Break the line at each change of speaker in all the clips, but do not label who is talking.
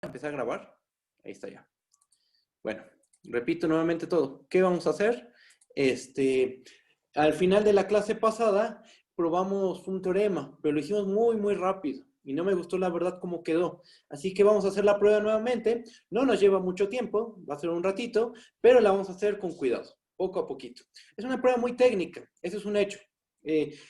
Empezar a grabar. Ahí está ya. Bueno, repito nuevamente todo. ¿Qué vamos a hacer? Al final de la clase pasada probamos un teorema, pero lo hicimos muy rápido y no me gustó la verdad cómo quedó. Así que vamos a hacer la prueba nuevamente. No nos lleva mucho tiempo, va a ser un ratito, pero la vamos a hacer con cuidado, poco a poquito. Es una prueba muy técnica, eso es un hecho.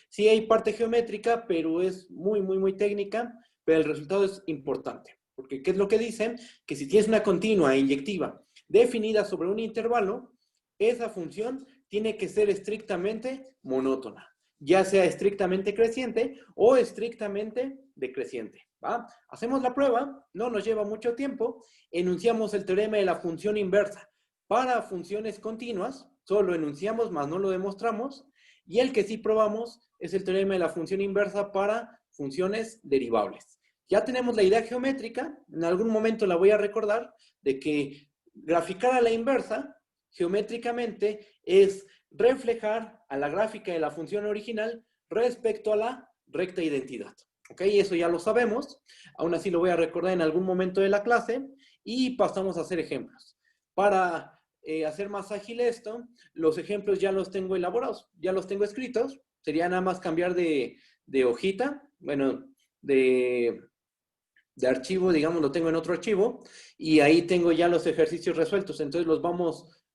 Sí hay parte geométrica, pero es muy técnica, pero el resultado es importante. Porque, ¿qué es lo que dicen? Que si tienes una continua inyectiva definida sobre un intervalo, esa función tiene que ser estrictamente monótona, ya sea estrictamente creciente o estrictamente decreciente. ¿Va? Hacemos la prueba, no nos lleva mucho tiempo, enunciamos el teorema de la función inversa para funciones continuas, solo enunciamos, más no lo demostramos, y el que sí probamos es el teorema de la función inversa para funciones derivables. Ya tenemos la idea geométrica, en algún momento la voy a recordar, de que graficar a la inversa, geométricamente, es reflejar a la gráfica de la función original respecto a la recta identidad. ¿Ok? Eso ya lo sabemos, aún así lo voy a recordar en algún momento de la clase, y pasamos a hacer ejemplos. Para hacer más ágil esto, los ejemplos ya los tengo elaborados, ya los tengo escritos, sería nada más cambiar de hojita, bueno, de archivo, digamos, lo tengo en otro archivo, y ahí tengo ya los ejercicios resueltos, entonces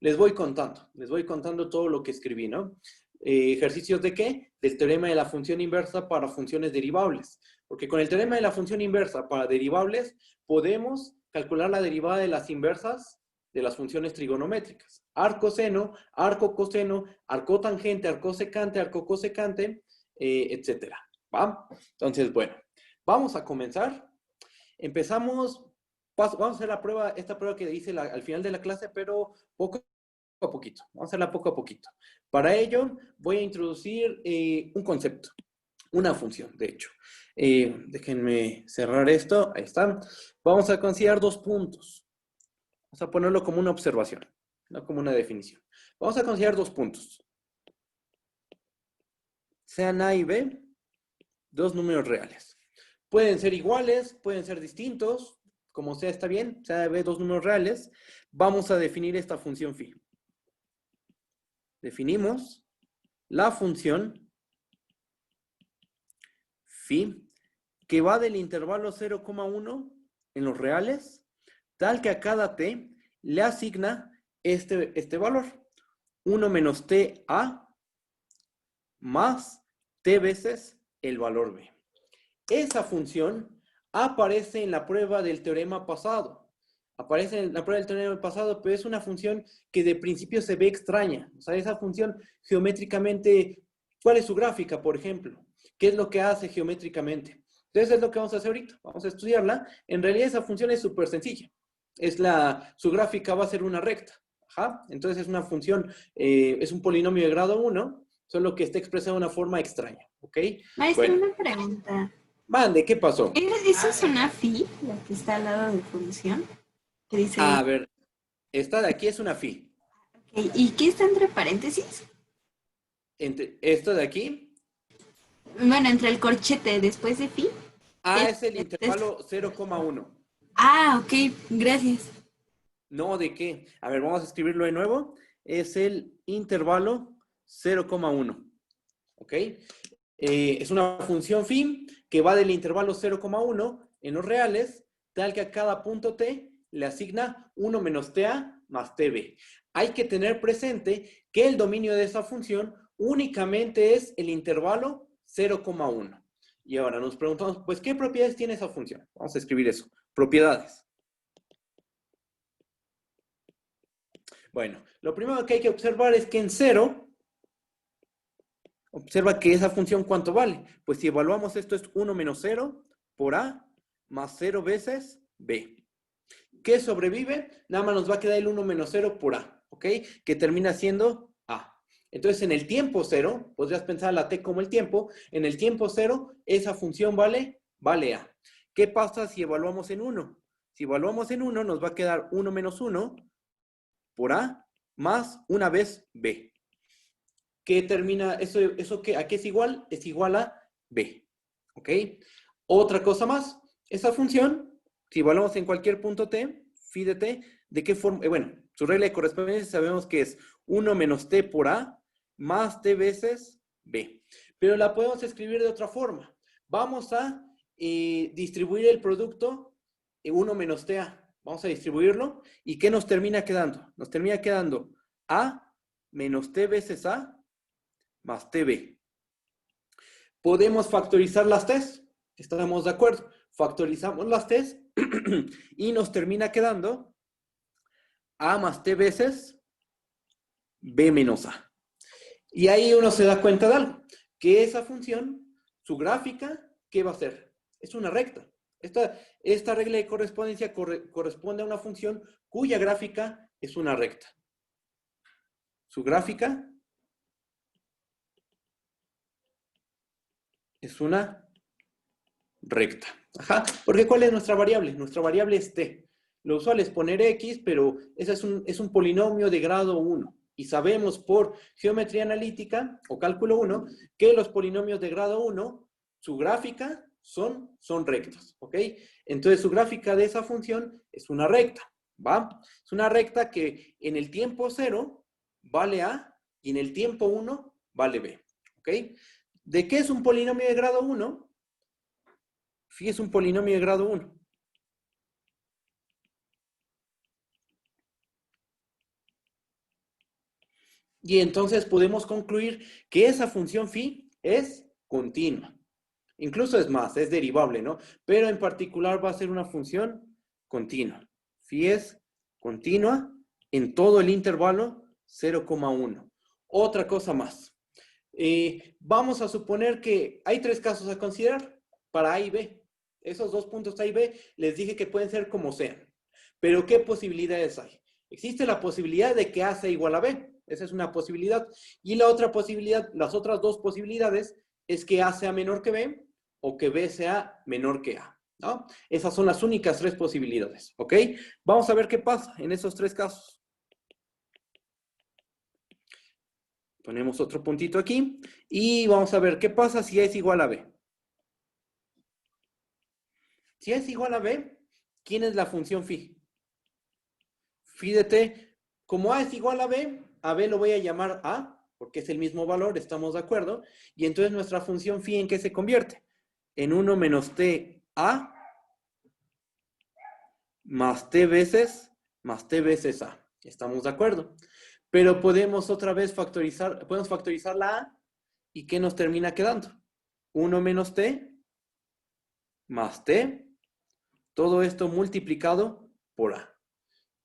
les voy contando todo lo que escribí, ¿no? ¿Ejercicios de qué? Del teorema de la función inversa para funciones derivables, porque con el teorema de la función inversa para derivables, podemos calcular la derivada de las inversas de las funciones trigonométricas. Arcoseno, arcocoseno, arcotangente, arcosecante, arcocosecante, etcétera. ¿Va? Entonces, bueno, vamos a comenzar. Empezamos, vamos a hacer esta prueba que hice al final de la clase, pero poco a poquito. Vamos a hacerla poco a poquito. Para ello, voy a introducir un concepto, una función, de hecho. Déjenme cerrar esto. Ahí está. Vamos a considerar dos puntos. Vamos a ponerlo como una observación, no como una definición. Vamos a considerar dos puntos. Sean A y B, dos números reales. Pueden ser iguales, pueden ser distintos, como sea está bien, sea B dos números reales. Vamos a definir esta función phi. Definimos la función phi que va del intervalo 0,1 en los reales, tal que a cada t le asigna este valor, 1 menos ta más t veces el valor b. Esa función aparece en la prueba del teorema pasado. Aparece en la prueba del teorema pasado, pero es una función que de principio se ve extraña. O sea, esa función geométricamente, ¿cuál es su gráfica, por ejemplo? ¿Qué es lo que hace geométricamente? Entonces es lo que vamos a hacer ahorita. Vamos a estudiarla. En realidad esa función es súper sencilla. Su gráfica va a ser una recta. Ajá. Entonces es una función, es un polinomio de grado 1, solo que está expresado de una forma extraña. ¿Ok?
Maestra,
Bueno.
una pregunta.
Mande, ¿qué pasó?
¿Esa es una phi, la que está al lado de función? Que dice,
A ver, esta de aquí es una phi.
ok, ¿y qué está entre paréntesis?
Esto de aquí,
Bueno, entre el corchete después de phi.
es el
Es-
intervalo 0,1.
ok, gracias.
No, ¿de qué? A ver, vamos a escribirlo de nuevo. Es el intervalo 0,1. ¿Ok? Es una función phi que va del intervalo 0,1 en los reales, tal que a cada punto t le asigna 1 menos ta más tb. Hay que tener presente que el dominio de esa función únicamente es el intervalo 0,1. Y ahora nos preguntamos, pues, ¿qué propiedades tiene esa función? Vamos a escribir eso. Propiedades. Bueno, lo primero que hay que observar es que en 0, observa que esa función, ¿cuánto vale? Pues si evaluamos esto es 1 menos 0 por a más 0 veces b. ¿Qué sobrevive? Nada más nos va a quedar el 1 menos 0 por a, ¿ok? Que termina siendo a. Entonces, en el tiempo 0, podrías pensar la t como el tiempo, en el tiempo 0, esa función vale a. ¿Qué pasa si evaluamos en 1? Si evaluamos en 1, nos va a quedar 1 menos 1 por a más una vez b. ¿Qué termina? ¿Eso qué? ¿A qué es igual? Es igual a b. ¿Ok? Otra cosa más. Esa función Si evaluamos en cualquier punto t, phi de t, ¿de qué forma? Bueno, su regla de correspondencia sabemos que es 1 menos t por a más t veces b. Pero la podemos escribir de otra forma. Vamos a distribuir el producto 1 menos ta. Vamos a distribuirlo. ¿Y qué nos termina quedando? Nos termina quedando a menos t veces a más tb. ¿Podemos factorizar las t's? ¿Estamos de acuerdo? Factorizamos las t's y nos termina quedando a más t veces b menos a. Y ahí uno se da cuenta de algo, que esa función, su gráfica, ¿qué va a ser? Es una recta. Esta regla de correspondencia corresponde a una función cuya gráfica es una recta. Su gráfica es una recta. Ajá. Porque ¿cuál es nuestra variable? Nuestra variable es t. Lo usual es poner x, pero ese es un polinomio de grado 1. Y sabemos por geometría analítica o cálculo 1 que los polinomios de grado 1, su gráfica son rectas. ¿Ok? Entonces su gráfica de esa función es una recta. ¿Va? Es una recta que en el tiempo 0 vale a y en el tiempo 1 vale b. ¿Ok? ¿De qué es un polinomio de grado 1? Phi es un polinomio de grado 1. Y entonces podemos concluir que esa función phi es continua. Incluso es más, es derivable, ¿no? Pero en particular va a ser una función continua. Phi es continua en todo el intervalo 0,1. Otra cosa más. Vamos a suponer que hay 3 casos a considerar para A y B. Esos 2 puntos A y B les dije que pueden ser como sean. Pero ¿qué posibilidades hay? Existe la posibilidad de que A sea igual a B. Esa es una posibilidad. Y la otra posibilidad, las otras 2 posibilidades, es que A sea menor que B o que B sea menor que A, ¿no? Esas son las únicas 3 posibilidades, ¿ok? Vamos a ver qué pasa en esos 3 casos. Ponemos otro puntito aquí y vamos a ver qué pasa si A es igual a B. Si A es igual a B, ¿quién es la función phi? Phi de t, como A es igual a B lo voy a llamar A, porque es el mismo valor, estamos de acuerdo, y entonces nuestra función phi ¿en qué se convierte? En 1 menos t A más t veces A. ¿Estamos de acuerdo? Pero podemos otra vez podemos factorizar la A, ¿y qué nos termina quedando? 1 menos t más t, todo esto multiplicado por A.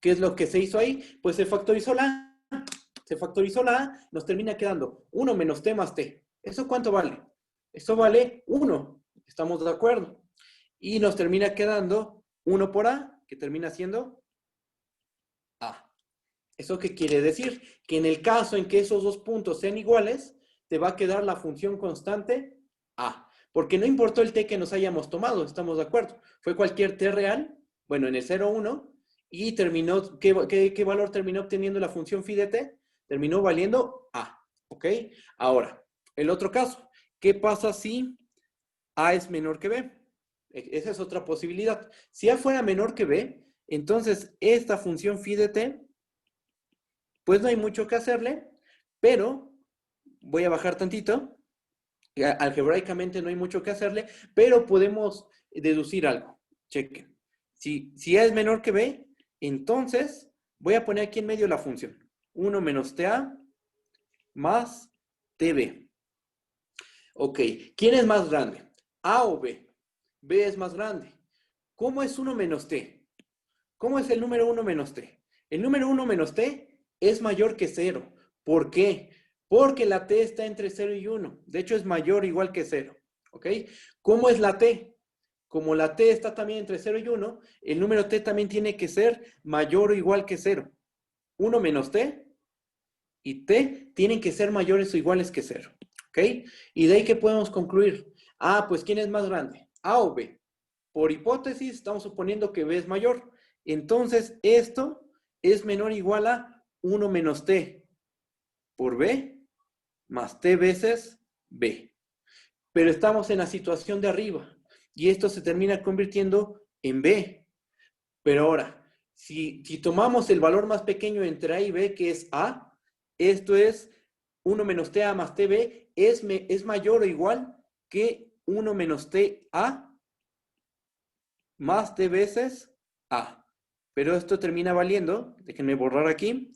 ¿Qué es lo que se hizo ahí? Pues se factorizó la A. Se factorizó la A, nos termina quedando 1 menos t más t. ¿Eso cuánto vale? Eso vale 1. ¿Estamos de acuerdo? Y nos termina quedando 1 por A, que termina siendo A. ¿Eso qué quiere decir? Que en el caso en que esos 2 puntos sean iguales, te va a quedar la función constante A. Porque no importó el t que nos hayamos tomado, ¿estamos de acuerdo? Fue cualquier t real, bueno, en el 0, 1, y terminó, ¿qué valor terminó obteniendo la función phi de t? Terminó valiendo A, ¿ok? Ahora, el otro caso, ¿qué pasa si A es menor que B? Esa es otra posibilidad. Si A fuera menor que B, entonces esta función phi de t, pues no hay mucho que hacerle, pero voy a bajar tantito. Algebraicamente no hay mucho que hacerle, pero podemos deducir algo. Chequen. Si A es menor que B, entonces voy a poner aquí en medio la función. 1 menos TA más TB. Ok, ¿quién es más grande? ¿A o B? B es más grande. ¿Cómo es 1 menos T? ¿Cómo es el número 1 menos T? El número 1 menos T es mayor que 0. ¿Por qué? Porque la T está entre 0 y 1. De hecho, es mayor o igual que 0. ¿Ok? ¿Cómo es la T? Como la T está también entre 0 y 1, el número T también tiene que ser mayor o igual que 0. 1 menos T y T tienen que ser mayores o iguales que 0. ¿Ok? Y de ahí que podemos concluir. Ah, pues ¿quién es más grande? ¿A o B? Por hipótesis, estamos suponiendo que B es mayor. Entonces, esto es menor o igual a 1 menos T por B más T veces B. Pero estamos en la situación de arriba y esto se termina convirtiendo en B. Pero ahora, si tomamos el valor más pequeño entre A y B, que es A, esto es 1 menos TA más TB, es mayor o igual que 1 menos TA más T veces A. Pero esto termina valiendo, déjenme borrar aquí,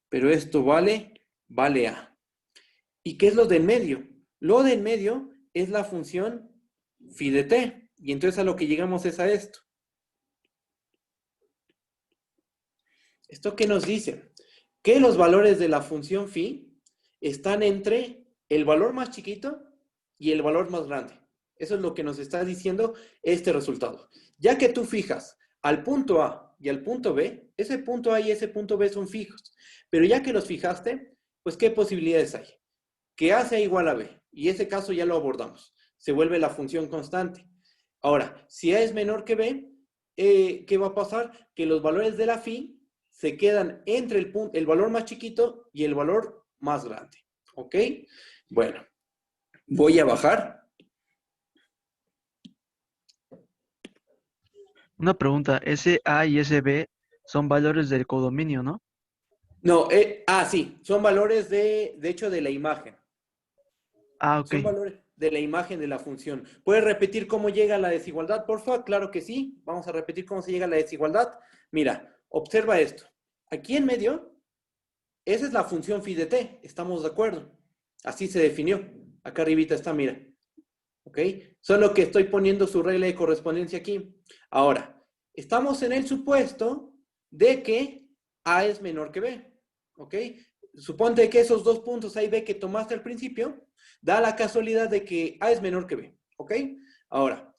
pero esto vale A. ¿Y qué es lo del medio? Lo del medio es la función phi de t. Y entonces a lo que llegamos es a esto. ¿Esto qué nos dice? Que los valores de la función phi están entre el valor más chiquito y el valor más grande. Eso es lo que nos está diciendo este resultado. Ya que tú fijas al punto A y al punto B, ese punto A y ese punto B son fijos. Pero ya que los fijaste, pues ¿qué posibilidades hay? Que A sea igual a B. Y ese caso ya lo abordamos. Se vuelve la función constante. Ahora, si A es menor que B, ¿qué va a pasar? Que los valores de la phi se quedan entre el valor más chiquito y el valor más grande. ¿Ok? Bueno, voy a bajar.
Una pregunta, ese A y ese B son valores del codominio, ¿no?
No, sí, son valores de hecho, de la imagen.
Ah, ok.
Son valores de la imagen de la función. ¿Puedes repetir cómo llega la desigualdad, por favor? Claro que sí. Vamos a repetir cómo se llega a la desigualdad. Mira, observa esto. Aquí en medio, esa es la función phi de t. ¿Estamos de acuerdo? Así se definió. Acá arribita está, mira. ¿Ok? Solo que estoy poniendo su regla de correspondencia aquí. Ahora, estamos en el supuesto de que A es menor que B. ¿Ok? Suponte que esos dos puntos A y B que tomaste al principio, da la casualidad de que A es menor que B. ¿Ok? Ahora,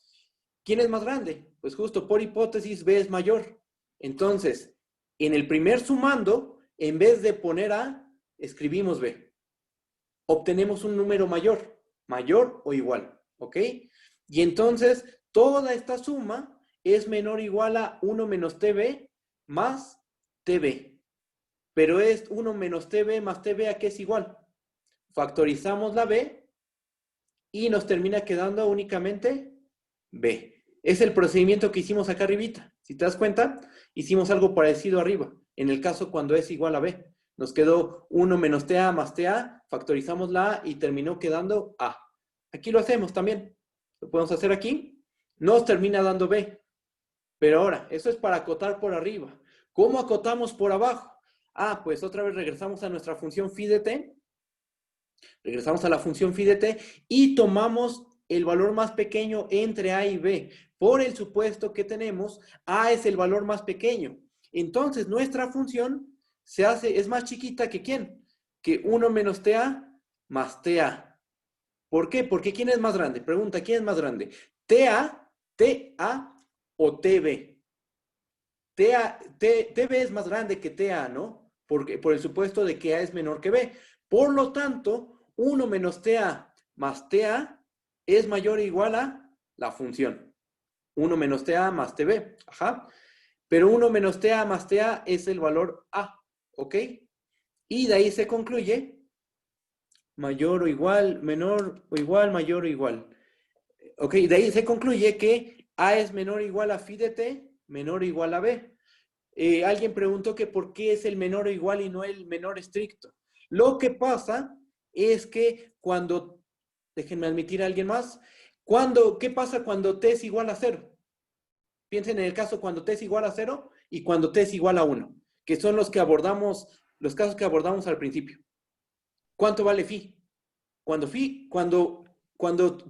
¿quién es más grande? Pues justo por hipótesis B es mayor. Entonces, en el primer sumando, en vez de poner A, escribimos B. Obtenemos un número mayor o igual. ¿Ok? Y entonces, toda esta suma es menor o igual a 1 menos TB más TB. Pero es 1 menos TB más TB, ¿a qué es igual? Factorizamos la B y nos termina quedando únicamente B. Es el procedimiento que hicimos acá arribita. Si te das cuenta, hicimos algo parecido arriba. En el caso cuando es igual a B. Nos quedó 1 menos TA más TA, factorizamos la A y terminó quedando A. Aquí lo hacemos también. Lo podemos hacer aquí. Nos termina dando B. Pero ahora, eso es para acotar por arriba. ¿Cómo acotamos por abajo? Pues otra vez regresamos a nuestra función phi de t. Regresamos a la función phi de t y tomamos el valor más pequeño entre A y B. Por el supuesto que tenemos, A es el valor más pequeño. Entonces, nuestra función es más chiquita que ¿quién? Que 1 menos TA más TA. ¿Por qué? Porque ¿quién es más grande? Pregunta, ¿quién es más grande? ¿TA, TA o TB? TB es más grande que TA, ¿no? Porque, por el supuesto de que A es menor que B. Por lo tanto, 1 menos TA más TA es mayor o igual a la función. 1 menos TA más TB. Ajá. Pero 1 menos TA más TA es el valor A. ¿Ok? Y de ahí se concluye mayor o igual, menor o igual, mayor o igual. Ok, de ahí se concluye que A es menor o igual a phi de t, menor o igual a B. Alguien preguntó que por qué es el menor o igual y no el menor estricto. Lo que pasa es que cuando, déjenme admitir a alguien más, ¿qué pasa cuando t es igual a 0? Piensen en el caso cuando t es igual a 0 y cuando t es igual a 1, que son los casos que abordamos al principio. ¿Cuánto vale phi? Cuando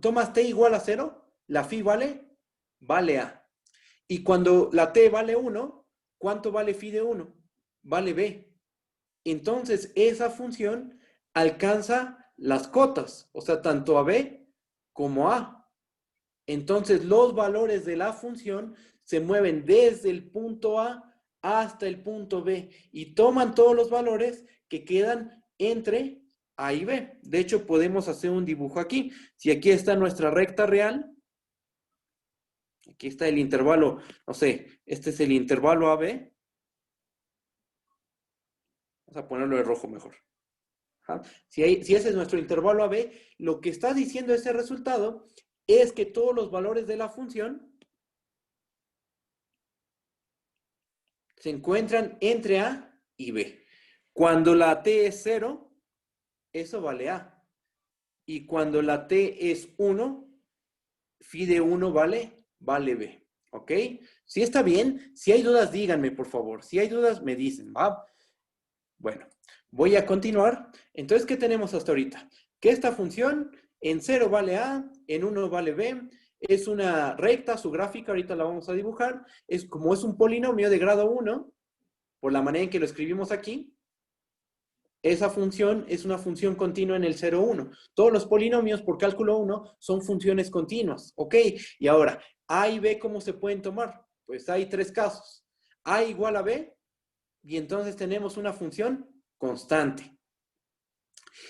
tomas t igual a 0, la phi vale A. Y cuando la t vale 1, ¿cuánto vale phi de 1? Vale B. Entonces, esa función alcanza las cotas, o sea, tanto a B como a A. Entonces, los valores de la función se mueven desde el punto A hasta el punto B y toman todos los valores que quedan entre A y B. De hecho, podemos hacer un dibujo aquí. Si aquí está nuestra recta real, aquí está el intervalo, no sé, este es el intervalo AB. Vamos a ponerlo de rojo mejor. Si ese es nuestro intervalo AB, lo que está diciendo ese resultado es que todos los valores de la función se encuentran entre A y B. Cuando la T es 0, eso vale A. Y cuando la T es 1, phi de 1 vale B. ¿Ok? Si está bien, si hay dudas, díganme, por favor. Si hay dudas, me dicen, ¿va? Bueno, voy a continuar. Entonces, ¿qué tenemos hasta ahorita? Que esta función en 0 vale A, en 1 vale B, es una recta, su gráfica, ahorita la vamos a dibujar, es como es un polinomio de grado 1, por la manera en que lo escribimos aquí, esa función es una función continua en el 0, 1. Todos los polinomios por cálculo 1 son funciones continuas, ¿ok? Y ahora, A y B, ¿cómo se pueden tomar? Pues hay tres casos. A igual a B, y entonces tenemos una función constante.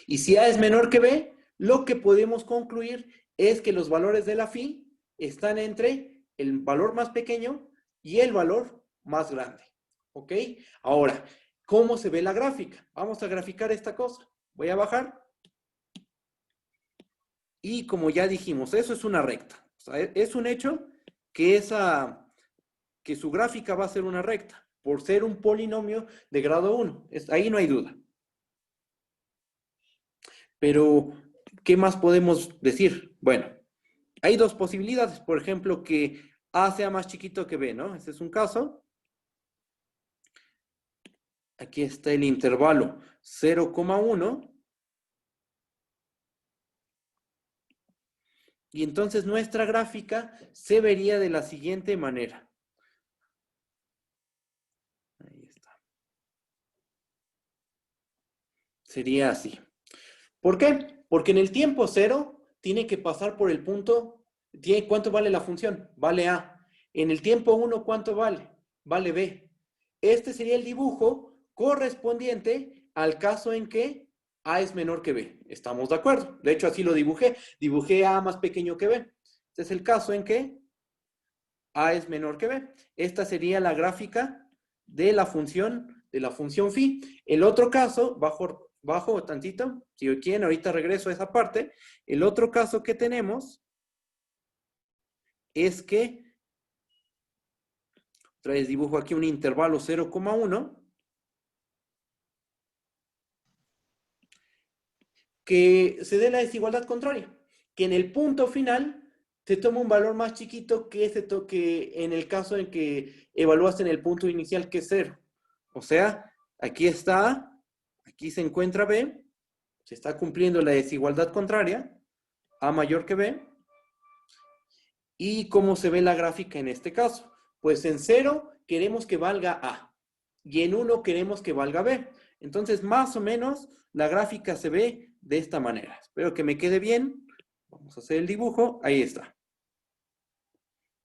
Y si A es menor que B, lo que podemos concluir es que los valores de la phi están entre el valor más pequeño y el valor más grande. ¿Ok? Ahora, ¿cómo se ve la gráfica? Vamos a graficar esta cosa. Voy a bajar. Y como ya dijimos, eso es una recta. O sea, es un hecho que, que su gráfica va a ser una recta, por ser un polinomio de grado 1. Ahí no hay duda. Pero, ¿qué más podemos decir? Bueno, hay dos posibilidades. Por ejemplo, que A sea más chiquito que B, ¿no? Ese es un caso. Aquí está el intervalo 0,1. Y entonces nuestra gráfica se vería de la siguiente manera. Ahí está. Sería así. ¿Por qué? Porque en el tiempo 0 tiene que pasar por el punto. ¿Cuánto vale la función? Vale A. En el tiempo 1, ¿cuánto vale? Vale B. Este sería el dibujo correspondiente al caso en que A es menor que B. ¿Estamos de acuerdo? De hecho, así lo dibujé. Dibujé A más pequeño que B. Este es el caso en que A es menor que B. Esta sería la gráfica de la función phi. El otro caso, bajo tantito, si quieren, ahorita regreso a esa parte. El otro caso que tenemos es que, otra vez dibujo aquí un intervalo 0,1, que se dé la desigualdad contraria, que en el punto final se toma un valor más chiquito que que en el caso en que evaluaste en el punto inicial, que es 0. O sea, aquí está A, aquí se encuentra B, se está cumpliendo la desigualdad contraria, A mayor que B. ¿Y cómo se ve la gráfica en este caso? Pues en 0 queremos que valga A y en 1 queremos que valga B. Entonces, más o menos, la gráfica se ve de esta manera. Espero que me quede bien. Vamos a hacer el dibujo. Ahí está.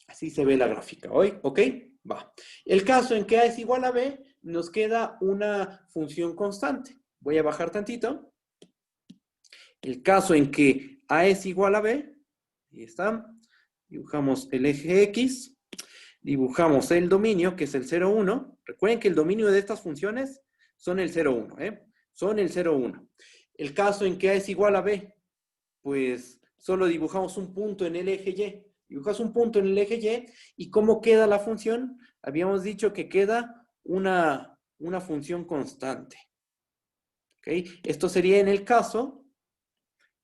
Así se ve la gráfica hoy. ¿Ok? Va. El caso en que A es igual a B, nos queda una función constante. Voy a bajar tantito. El caso en que A es igual a B, ahí está. Dibujamos el eje X. Dibujamos el dominio, que es el 0, 1. Recuerden que el dominio de estas funciones son el 0, 1, ¿eh? Son el 0, 1. El caso en que A es igual a B, pues solo dibujamos un punto en el eje Y. Dibujas un punto en el eje Y, ¿y cómo queda la función? Habíamos dicho que queda una función constante. ¿Ok? Esto sería en el caso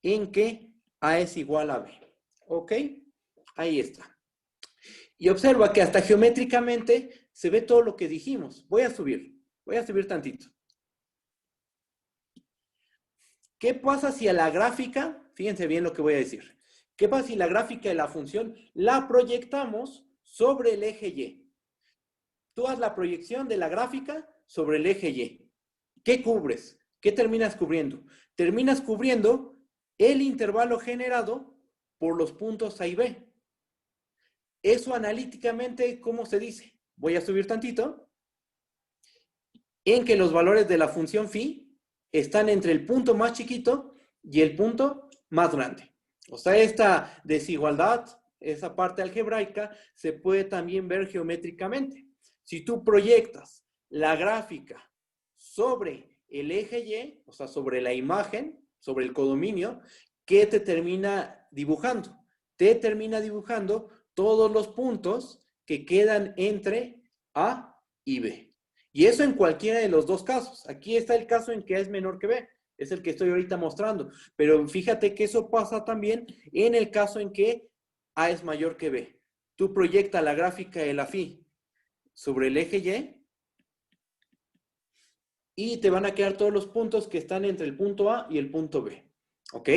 en que A es igual a B. ¿Ok? Ahí está. Y observa que hasta geométricamente se ve todo lo que dijimos. Voy a subir tantito. ¿Qué pasa si a la gráfica, fíjense bien lo que voy a decir, qué pasa si la gráfica de la función la proyectamos sobre el eje Y? Tú haz la proyección de la gráfica sobre el eje Y. ¿Qué cubres? ¿Qué terminas cubriendo? Terminas cubriendo el intervalo generado por los puntos A y B. Eso analíticamente, ¿cómo se dice? Voy a subir tantito. En que los valores de la función phi están entre el punto más chiquito y el punto más grande. O sea, esta desigualdad, esa parte algebraica, se puede también ver geométricamente. Si tú proyectas la gráfica sobre el eje Y, o sea, sobre la imagen, sobre el codominio, ¿qué te termina dibujando? Te termina dibujando todos los puntos que quedan entre A y B. Y eso en cualquiera de los dos casos. Aquí está el caso en que A es menor que B. Es el que estoy ahorita mostrando. Pero fíjate que eso pasa también en el caso en que A es mayor que B. Tú proyectas la gráfica de la phi sobre el eje Y te van a quedar todos los puntos que están entre el punto A y el punto B. ¿Ok?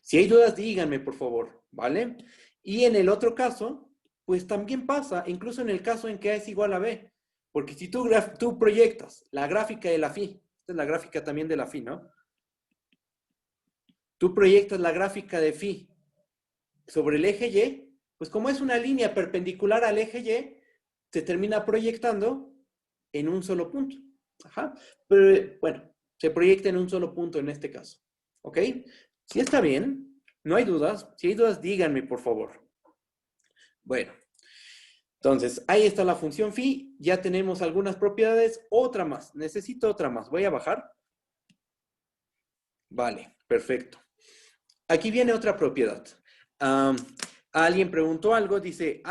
Si hay dudas, díganme, por favor. ¿Vale? Y en el otro caso, pues también pasa, incluso en el caso en que A es igual a B. Porque si tú proyectas la gráfica de la phi, esta es la gráfica también de la phi, ¿no? Tú proyectas la gráfica de phi sobre el eje Y, pues como es una línea perpendicular al eje Y, se termina proyectando en un solo punto. Ajá. Pero bueno, se proyecta en un solo punto en este caso. ¿Ok? Si está bien, no hay dudas. Si hay dudas, díganme, por favor. Bueno, entonces, ahí está la función phi. Ya tenemos algunas propiedades. Otra más. Necesito otra más. Voy a bajar. Vale, perfecto. Aquí viene otra propiedad. Alguien preguntó algo, dice,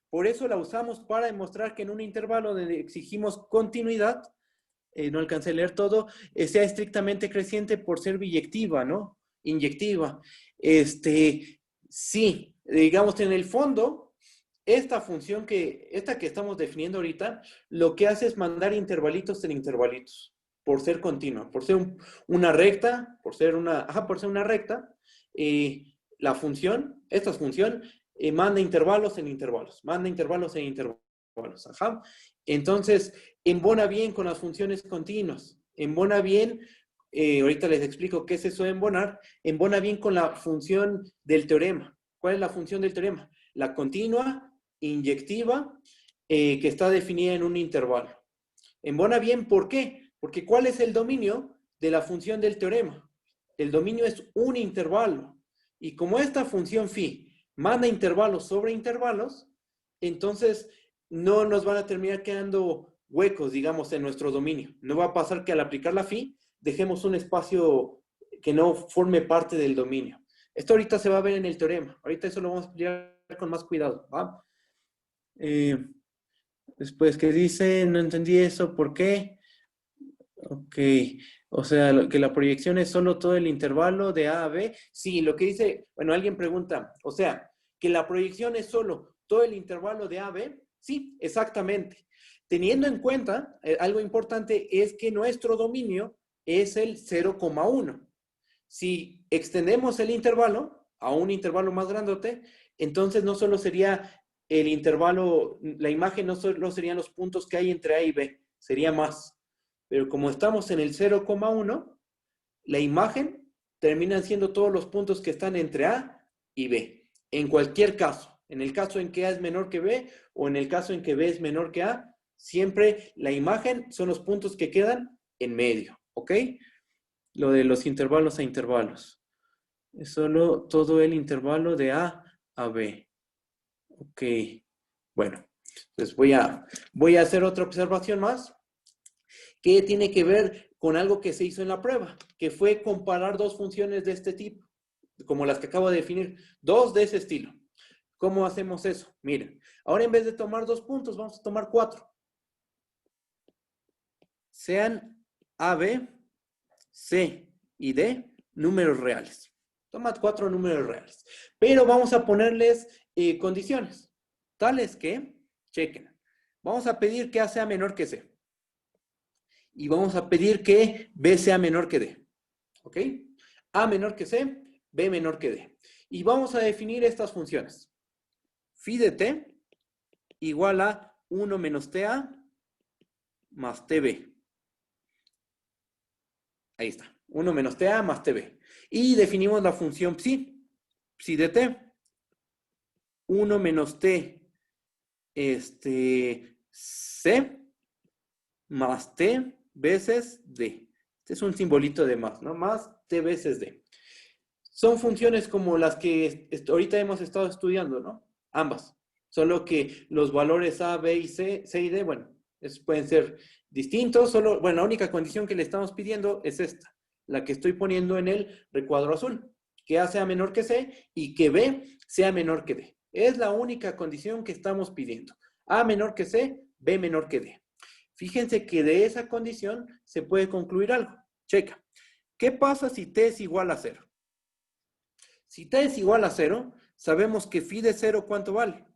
por eso la usamos para demostrar que en un intervalo donde exigimos continuidad, no alcancé a leer todo, sea estrictamente creciente por ser biyectiva, ¿no? Inyectiva. Sí, digamos en el fondo, esta función esta que estamos definiendo ahorita, lo que hace es mandar intervalitos en intervalitos, por ser continua, por ser una recta, por ser una recta, la función, esta función, manda intervalos en intervalos, manda intervalos en intervalos, ajá. Entonces, embona bien con las funciones continuas, embona bien, ahorita les explico qué es eso de embonar, embona bien con la función del teorema. ¿Cuál es la función del teorema? La continua, inyectiva, que está definida en un intervalo. Embona bien, ¿por qué? Porque ¿cuál es el dominio de la función del teorema? El dominio es un intervalo. Y como esta función phi manda intervalos sobre intervalos, entonces no nos van a terminar quedando huecos, digamos, en nuestro dominio. No va a pasar que al aplicar la phi dejemos un espacio que no forme parte del dominio. Esto ahorita se va a ver en el teorema. Ahorita eso lo vamos a explicar con más cuidado, ¿va? Después, ¿qué dice? No entendí eso, ¿por qué? Ok, o sea, que la proyección es solo todo el intervalo de A a B. Sí, lo que dice, bueno, alguien pregunta, o sea, que la proyección es solo todo el intervalo de A a B. Sí, exactamente. Teniendo en cuenta, algo importante es que nuestro dominio es el 0,1. Si extendemos el intervalo a un intervalo más grandote, entonces no solo sería el intervalo, la imagen no solo serían los puntos que hay entre A y B, sería más. Pero como estamos en el 0,1, la imagen terminan siendo todos los puntos que están entre A y B. En cualquier caso, en el caso en que A es menor que B o en el caso en que B es menor que A, siempre la imagen son los puntos que quedan en medio, ¿ok? Lo de los intervalos a intervalos. Es solo todo el intervalo de A a B. Ok. Bueno, pues voy a hacer otra observación más que tiene que ver con algo que se hizo en la prueba, que fue comparar dos funciones de este tipo, como las que acabo de definir, dos de ese estilo. ¿Cómo hacemos eso? Miren, ahora en vez de tomar 2 puntos, vamos a tomar 4. Sean A, B, C y D números reales. Toma 4 números reales. Pero vamos a ponerles condiciones, tales que, chequen, vamos a pedir que A sea menor que C. Y vamos a pedir que B sea menor que D. ¿Ok? A menor que C, B menor que D. Y vamos a definir estas funciones. Phi de T igual a 1 menos TA más TB. Ahí está. 1 menos TA más TB. Y definimos la función psi. Psi de T. 1 menos T C más T veces D. Este es un simbolito de más, ¿no? Más T veces D. Son funciones como las que ahorita hemos estado estudiando, ¿no? Ambas. Solo que los valores A, B y C y D, bueno, pueden ser distintos. Solo, bueno, la única condición que le estamos pidiendo es esta, la que estoy poniendo en el recuadro azul. Que A sea menor que C y que B sea menor que D. Es la única condición que estamos pidiendo. A menor que C, B menor que D. Fíjense que de esa condición se puede concluir algo. Checa. ¿Qué pasa si t es igual a 0? Si t es igual a 0, sabemos que phi de 0, ¿cuánto vale?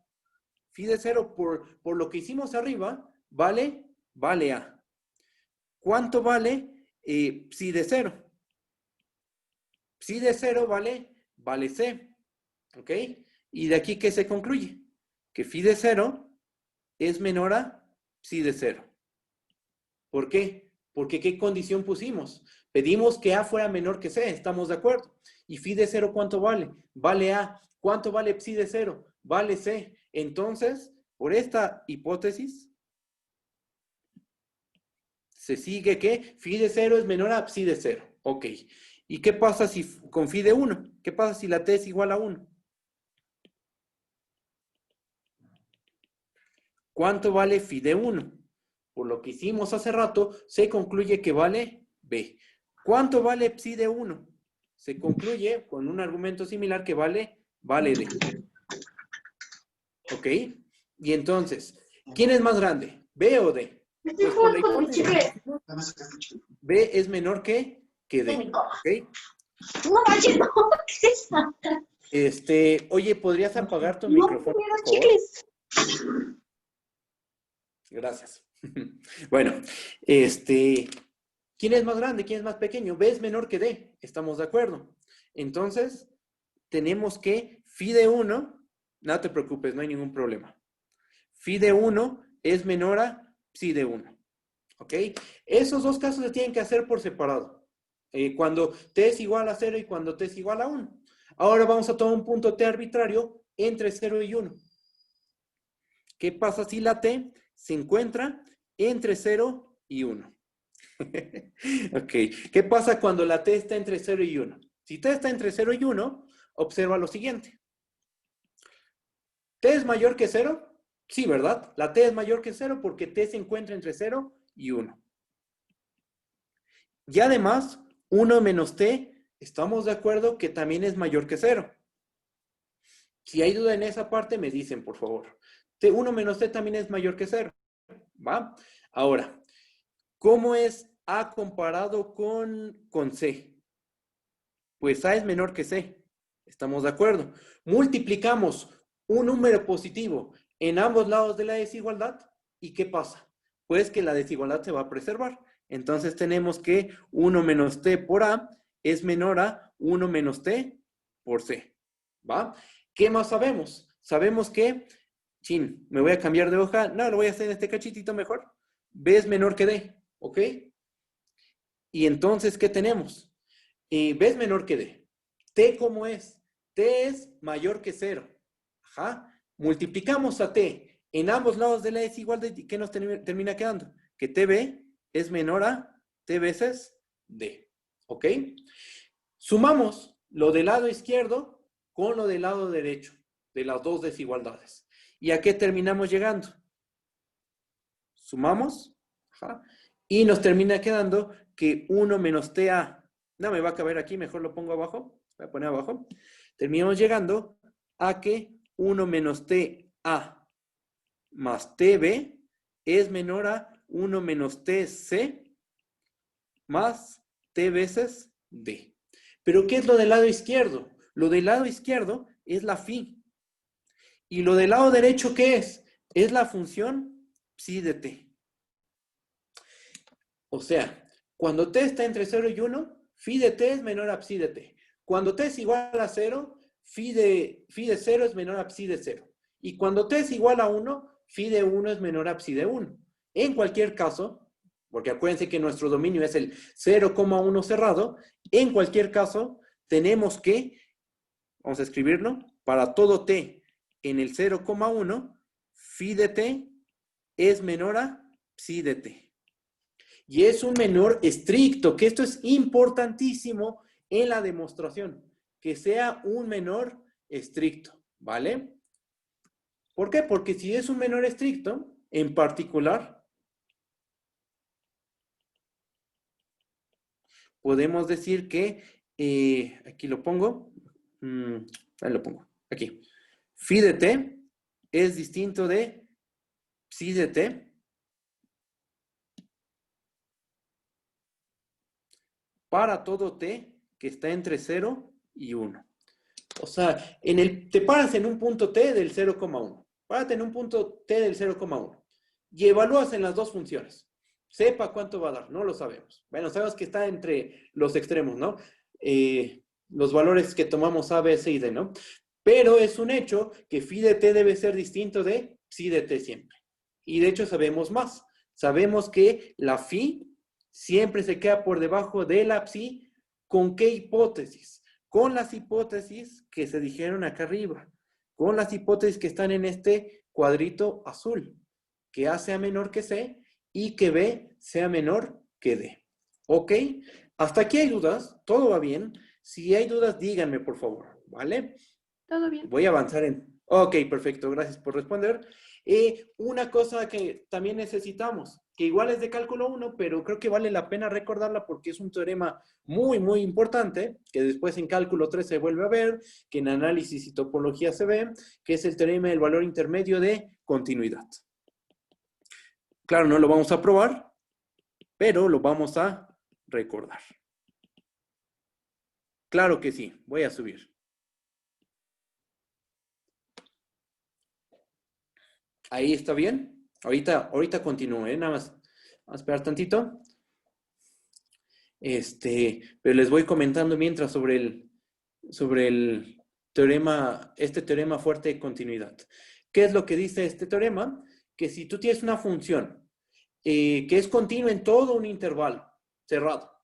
Phi de 0 por lo que hicimos arriba, vale A. ¿Cuánto vale psi de 0? Psi de 0 vale C. ¿Ok? Y de aquí, ¿qué se concluye? Que phi de 0 es menor a psi de 0. ¿Por qué? Porque ¿qué condición pusimos? Pedimos que A fuera menor que C, ¿estamos de acuerdo? ¿Y phi de 0 cuánto vale? Vale A. ¿Cuánto vale psi de 0? Vale C. Entonces, por esta hipótesis, se sigue que phi de 0 es menor a psi de 0. Ok. ¿Y qué pasa si con phi de 1? ¿Qué pasa si la t es igual a 1? ¿Cuánto vale phi de 1? Por lo que hicimos hace rato, se concluye que vale B. ¿Cuánto vale psi de 1? Se concluye con un argumento similar que vale D. ¿Ok? Y entonces, ¿quién es más grande? ¿B o D? Pues por la hipótesis, B es menor que D. ¿Ok?
No manches, no, ¿qué es eso?
Oye, ¿podrías apagar tu
No
micrófono,
comieron
por favor?
chicles.
Gracias. Bueno, ¿quién es más grande? ¿Quién es más pequeño? B es menor que D. ¿Estamos de acuerdo? Entonces, tenemos que phi de 1, no te preocupes, no hay ningún problema. Phi de 1 es menor a psi de 1. ¿Ok? Esos dos casos se tienen que hacer por separado. Cuando t es igual a 0 y cuando t es igual a 1. Ahora vamos a tomar un punto t arbitrario entre 0 y 1. ¿Qué pasa si la t se encuentra entre 0 y 1? Ok. ¿Qué pasa cuando la t está entre 0 y 1? Si t está entre 0 y 1, observa lo siguiente. ¿T es mayor que 0? Sí, ¿verdad? La t es mayor que 0 porque t se encuentra entre 0 y 1. Y además, 1 menos t, estamos de acuerdo que también es mayor que 0. Si hay duda en esa parte, me dicen, por favor. 1 menos t también es mayor que 0. ¿Va? Ahora, ¿cómo es A comparado con C? Pues A es menor que C. ¿Estamos de acuerdo? Multiplicamos un número positivo en ambos lados de la desigualdad. ¿Y qué pasa? Pues que la desigualdad se va a preservar. Entonces tenemos que 1 menos t por A es menor a 1 menos t por C. ¿Va? ¿Qué más sabemos? Sabemos que, me voy a cambiar de hoja. No, lo voy a hacer en este cachitito mejor. B es menor que D. ¿Ok? Y entonces, ¿qué tenemos? B es menor que D. T, ¿cómo es? T es mayor que 0. Ajá. Multiplicamos a T en ambos lados de la desigualdad y ¿qué nos termina quedando? Que TB es menor a T veces D. ¿Ok? Sumamos lo del lado izquierdo con lo del lado derecho de las dos desigualdades. ¿Y a qué terminamos llegando? Sumamos. Ajá, y nos termina quedando que 1 menos TA, no me va a caber aquí, mejor lo pongo abajo, voy a poner abajo. Terminamos llegando a que 1 menos TA más TB es menor a 1 menos TC más T veces D. ¿Pero qué es lo del lado izquierdo? Lo del lado izquierdo es la phi. ¿Y lo del lado derecho qué es? Es la función psi de T. O sea, cuando t está entre 0 y 1, phi de t es menor a psi de t. Cuando t es igual a 0, phi de 0 es menor a psi de 0. Y cuando t es igual a 1, phi de 1 es menor a psi de 1. En cualquier caso, porque acuérdense que nuestro dominio es el 0,1 cerrado, en cualquier caso, tenemos que, vamos a escribirlo, para todo t en el 0,1, phi de t es menor a psi de t. Y es un menor estricto, que esto es importantísimo en la demostración, que sea un menor estricto, ¿vale? ¿Por qué? Porque si es un menor estricto, en particular, podemos decir que, aquí lo pongo, ahí lo pongo, aquí. Phi de t es distinto de psi de t para todo t que está entre 0 y 1. O sea, te paras en un punto t del 0,1. Párate en un punto t del 0,1. Y evalúas en las dos funciones. Sepa cuánto va a dar, no lo sabemos. Bueno, sabemos que está entre los extremos, ¿no? Los valores que tomamos A, B, C y D, ¿no? Pero es un hecho que phi de t debe ser distinto de psi de t siempre. Y de hecho sabemos más. Sabemos que la phi siempre se queda por debajo de la psi. ¿Con qué hipótesis? Con las hipótesis que se dijeron acá arriba. Con las hipótesis que están en este cuadrito azul. Que A sea menor que C y que B sea menor que D. ¿Ok? Hasta aquí hay dudas. ¿Todo va bien? Si hay dudas, díganme, por favor. ¿Vale?
Todo bien.
Voy a avanzar en... Ok, perfecto. Gracias por responder. Una cosa que también necesitamos, que igual es de cálculo 1, pero creo que vale la pena recordarla porque es un teorema muy, muy importante, que después en cálculo 3 se vuelve a ver, que en análisis y topología se ve, que es el teorema del valor intermedio de continuidad. Claro, no lo vamos a probar, pero lo vamos a recordar. Claro que sí, voy a subir. Ahí está bien. Ahorita continúo, ¿eh? Nada más. Vamos a esperar tantito. Pero les voy comentando mientras sobre el teorema, este teorema fuerte de continuidad. ¿Qué es lo que dice este teorema? Que si tú tienes una función que es continua en todo un intervalo cerrado,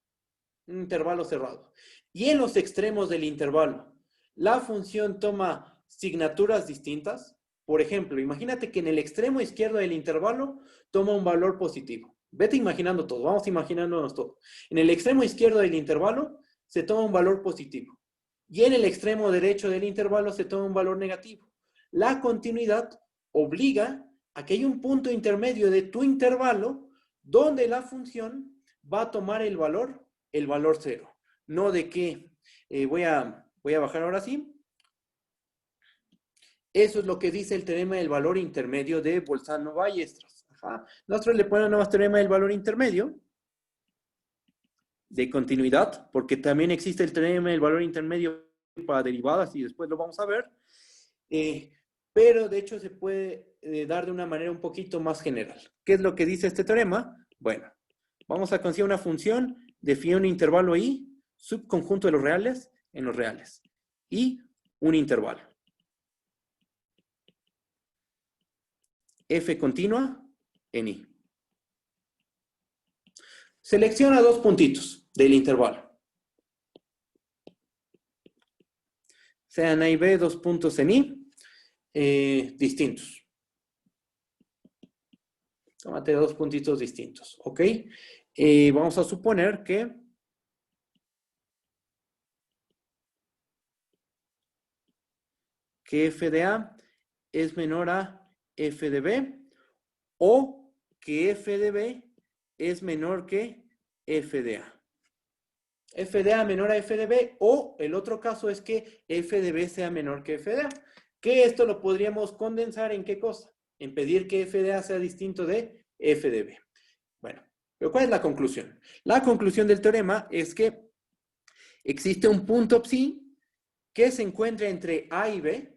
y en los extremos del intervalo, la función toma signaturas distintas. Por ejemplo, imagínate que en el extremo izquierdo del intervalo toma un valor positivo. Vete imaginando todo, vamos imaginándonos todo. En el extremo izquierdo del intervalo se toma un valor positivo. Y en el extremo derecho del intervalo se toma un valor negativo. La continuidad obliga a que haya un punto intermedio de tu intervalo donde la función va a tomar el valor 0. No de que voy a bajar ahora sí. Eso es lo que dice el teorema del valor intermedio de Bolzano-Ballestros. Nosotros le ponemos teorema del valor intermedio de continuidad, porque también existe el teorema del valor intermedio para derivadas y después lo vamos a ver. Pero de hecho se puede dar de una manera un poquito más general. ¿Qué es lo que dice este teorema? Bueno, vamos a considerar una función, define un intervalo I, subconjunto de los reales en los reales, y un intervalo. F continua en I. Selecciona dos puntitos del intervalo. Sean A y B, dos puntos en I, distintos. Tómate dos puntitos distintos, ¿ok? Vamos a suponer que f de A es menor a f de B, o que f de B es menor que f de A. F de A menor a f de B, o el otro caso es que f de B sea menor que f de A. Que esto lo podríamos condensar en ¿qué cosa? En pedir que f de A sea distinto de f de B. Bueno, pero ¿cuál es la conclusión? La conclusión del teorema es que existe un punto psi que se encuentra entre A y B.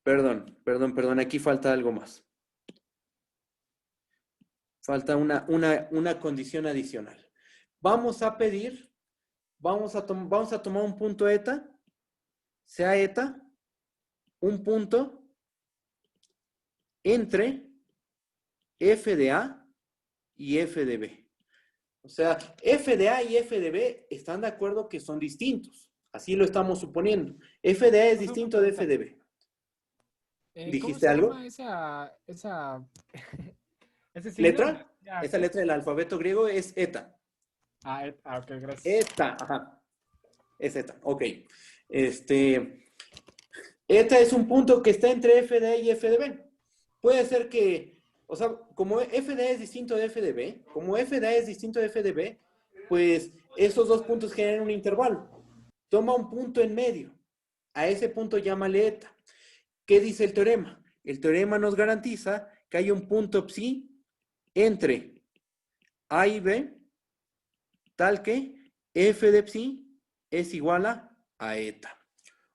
Perdón, aquí falta algo más. Falta una condición adicional. Vamos a pedir, vamos a tomar un punto eta, sea eta, un punto entre f de A y f de B. O sea, f de A y f de B están de acuerdo que son distintos. Así lo estamos suponiendo. F de A es distinto de f de B. ¿Dijiste algo?
¿Cómo se llama ese signo?
¿Letra? Esa letra del alfabeto griego es eta.
Ok, gracias.
Eta, ajá. Es eta, ok. Eta es un punto que está entre f de A y f de B. Puede ser que, o sea, como f de A es distinto de f de B, como f de A es distinto de f de B, pues esos dos puntos generan un intervalo. Toma un punto en medio. A ese punto llámale eta. ¿qué dice el teorema? El teorema nos garantiza que hay un punto psi entre A y B, tal que f de psi es igual a eta.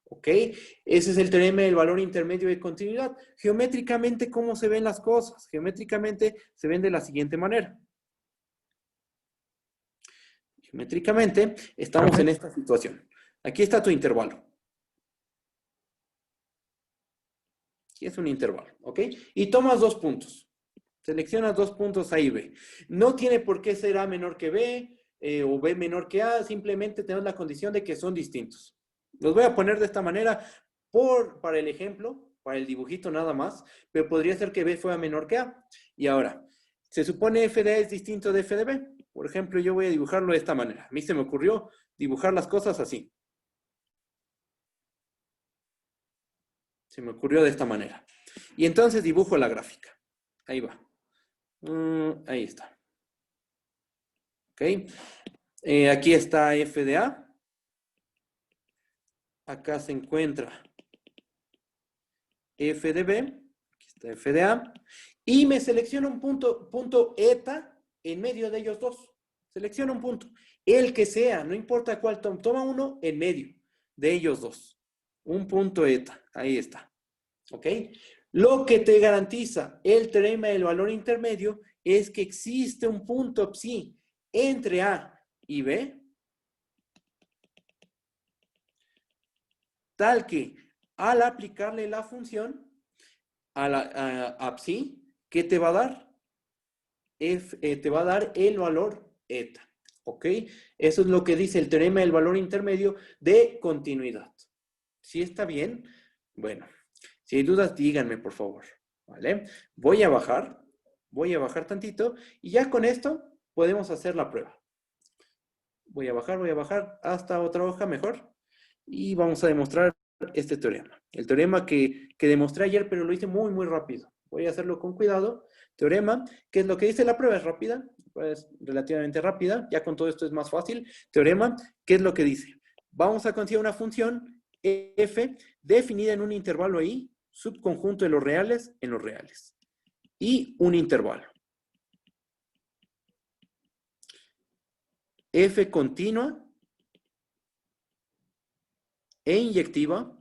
¿Ok? Ese es el teorema del valor intermedio de continuidad. Geométricamente, ¿cómo se ven las cosas? Geométricamente se ven de la siguiente manera. Geométricamente estamos en esta situación. Aquí está tu intervalo. Aquí es un intervalo, ¿ok? Y tomas 2 puntos. Seleccionas 2 puntos A y B. No tiene por qué ser A menor que B o B menor que A. Simplemente tenemos la condición de que son distintos. Los voy a poner de esta manera para el ejemplo, para el dibujito nada más, pero podría ser que B fuera menor que A. Y ahora, se supone f de A es distinto de f de B. Por ejemplo, yo voy a dibujarlo de esta manera. A mí se me ocurrió dibujar las cosas así. Se me ocurrió de esta manera. Y entonces dibujo la gráfica. Ahí va. Ahí está. ¿Ok? Aquí está f de A. Acá se encuentra f de B. Aquí está f de A. Y me selecciono un punto eta en medio de ellos dos. Selecciona un punto. El que sea, no importa cuál toma uno en medio de ellos dos. Un punto eta. Ahí está. ¿Ok? Lo que te garantiza el teorema del valor intermedio es que existe un punto psi entre A y B, tal que al aplicarle la función a psi, ¿qué te va a dar? Te va a dar el valor eta. ¿Ok? Eso es lo que dice el teorema del valor intermedio de continuidad. ¿Sí está bien? Bueno, si hay dudas, díganme, por favor. ¿Vale? Voy a bajar tantito y ya con esto podemos hacer la prueba. Voy a bajar hasta otra hoja mejor y vamos a demostrar este teorema. El teorema que demostré ayer, pero lo hice muy, muy rápido. Voy a hacerlo con cuidado. Teorema, ¿qué es lo que dice la prueba? Es rápida, es relativamente rápida. Ya con todo esto es más fácil. Teorema, ¿qué es lo que dice? Vamos a considerar una función f definida en un intervalo i, subconjunto de los reales en los reales. Y un intervalo. F continua e inyectiva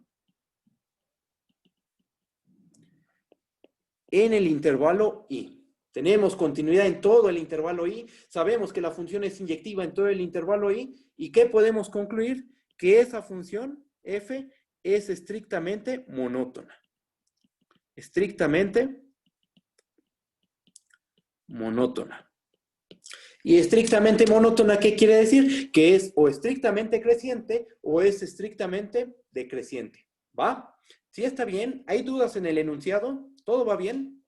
en el intervalo i. Tenemos continuidad en todo el intervalo i. Sabemos que la función es inyectiva en todo el intervalo i. ¿Y qué podemos concluir? Que esa función f es estrictamente monótona. Estrictamente monótona. Y estrictamente monótona, ¿qué quiere decir? Que es o estrictamente creciente o es estrictamente decreciente. ¿Va? ¿Sí está bien? ¿Hay dudas en el enunciado? ¿Todo va bien?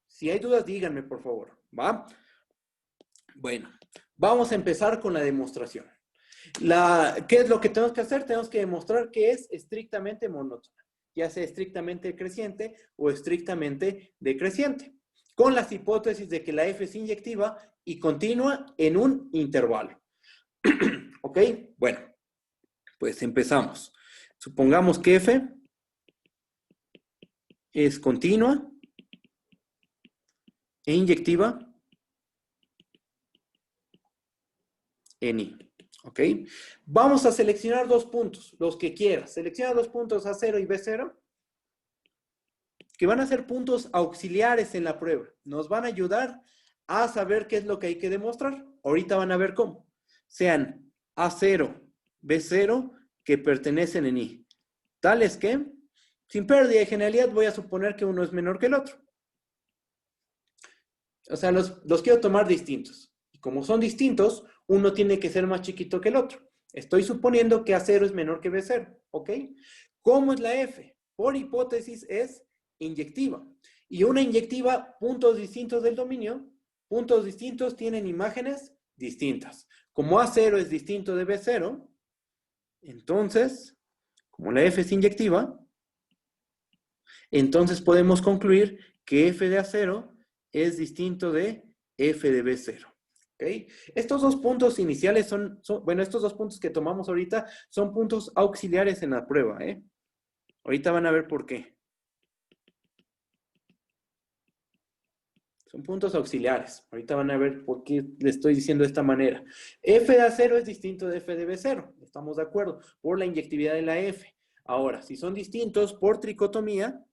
Si hay dudas, díganme, por favor. ¿Va? Bueno, vamos a empezar con la demostración. ¿Qué es lo que tenemos que hacer? Tenemos que demostrar que es estrictamente monótona, ya sea estrictamente creciente o estrictamente decreciente, con las hipótesis de que la f es inyectiva y continua en un intervalo. ¿Ok? Bueno, pues empezamos. Supongamos que f es continua e inyectiva en i. ¿Ok? Vamos a seleccionar 2 puntos, los que quieras. Selecciona 2 puntos A0 y B0, que van a ser puntos auxiliares en la prueba. Nos van a ayudar a saber qué es lo que hay que demostrar. Ahorita van a ver cómo. Sean A0, B0, que pertenecen en I. Tales que, sin pérdida de generalidad, voy a suponer que uno es menor que el otro. O sea, los quiero tomar distintos. Y como son distintos, uno tiene que ser más chiquito que el otro. Estoy suponiendo que A0 es menor que B0, ¿ok? ¿Cómo es la F? Por hipótesis es inyectiva. Y una inyectiva, puntos distintos del dominio, puntos distintos tienen imágenes distintas. Como A0 es distinto de B0, entonces, como la F es inyectiva, entonces podemos concluir que F de A0 es distinto de F de B0. ¿Okay? Estos 2 puntos iniciales bueno, estos 2 puntos que tomamos ahorita son puntos auxiliares en la prueba, ¿eh? Ahorita van a ver por qué. Son puntos auxiliares. Ahorita van a ver por qué le estoy diciendo de esta manera. F de A0 es distinto de F de B0. Estamos de acuerdo. Por la inyectividad de la F. Ahora, si son distintos por tricotomía,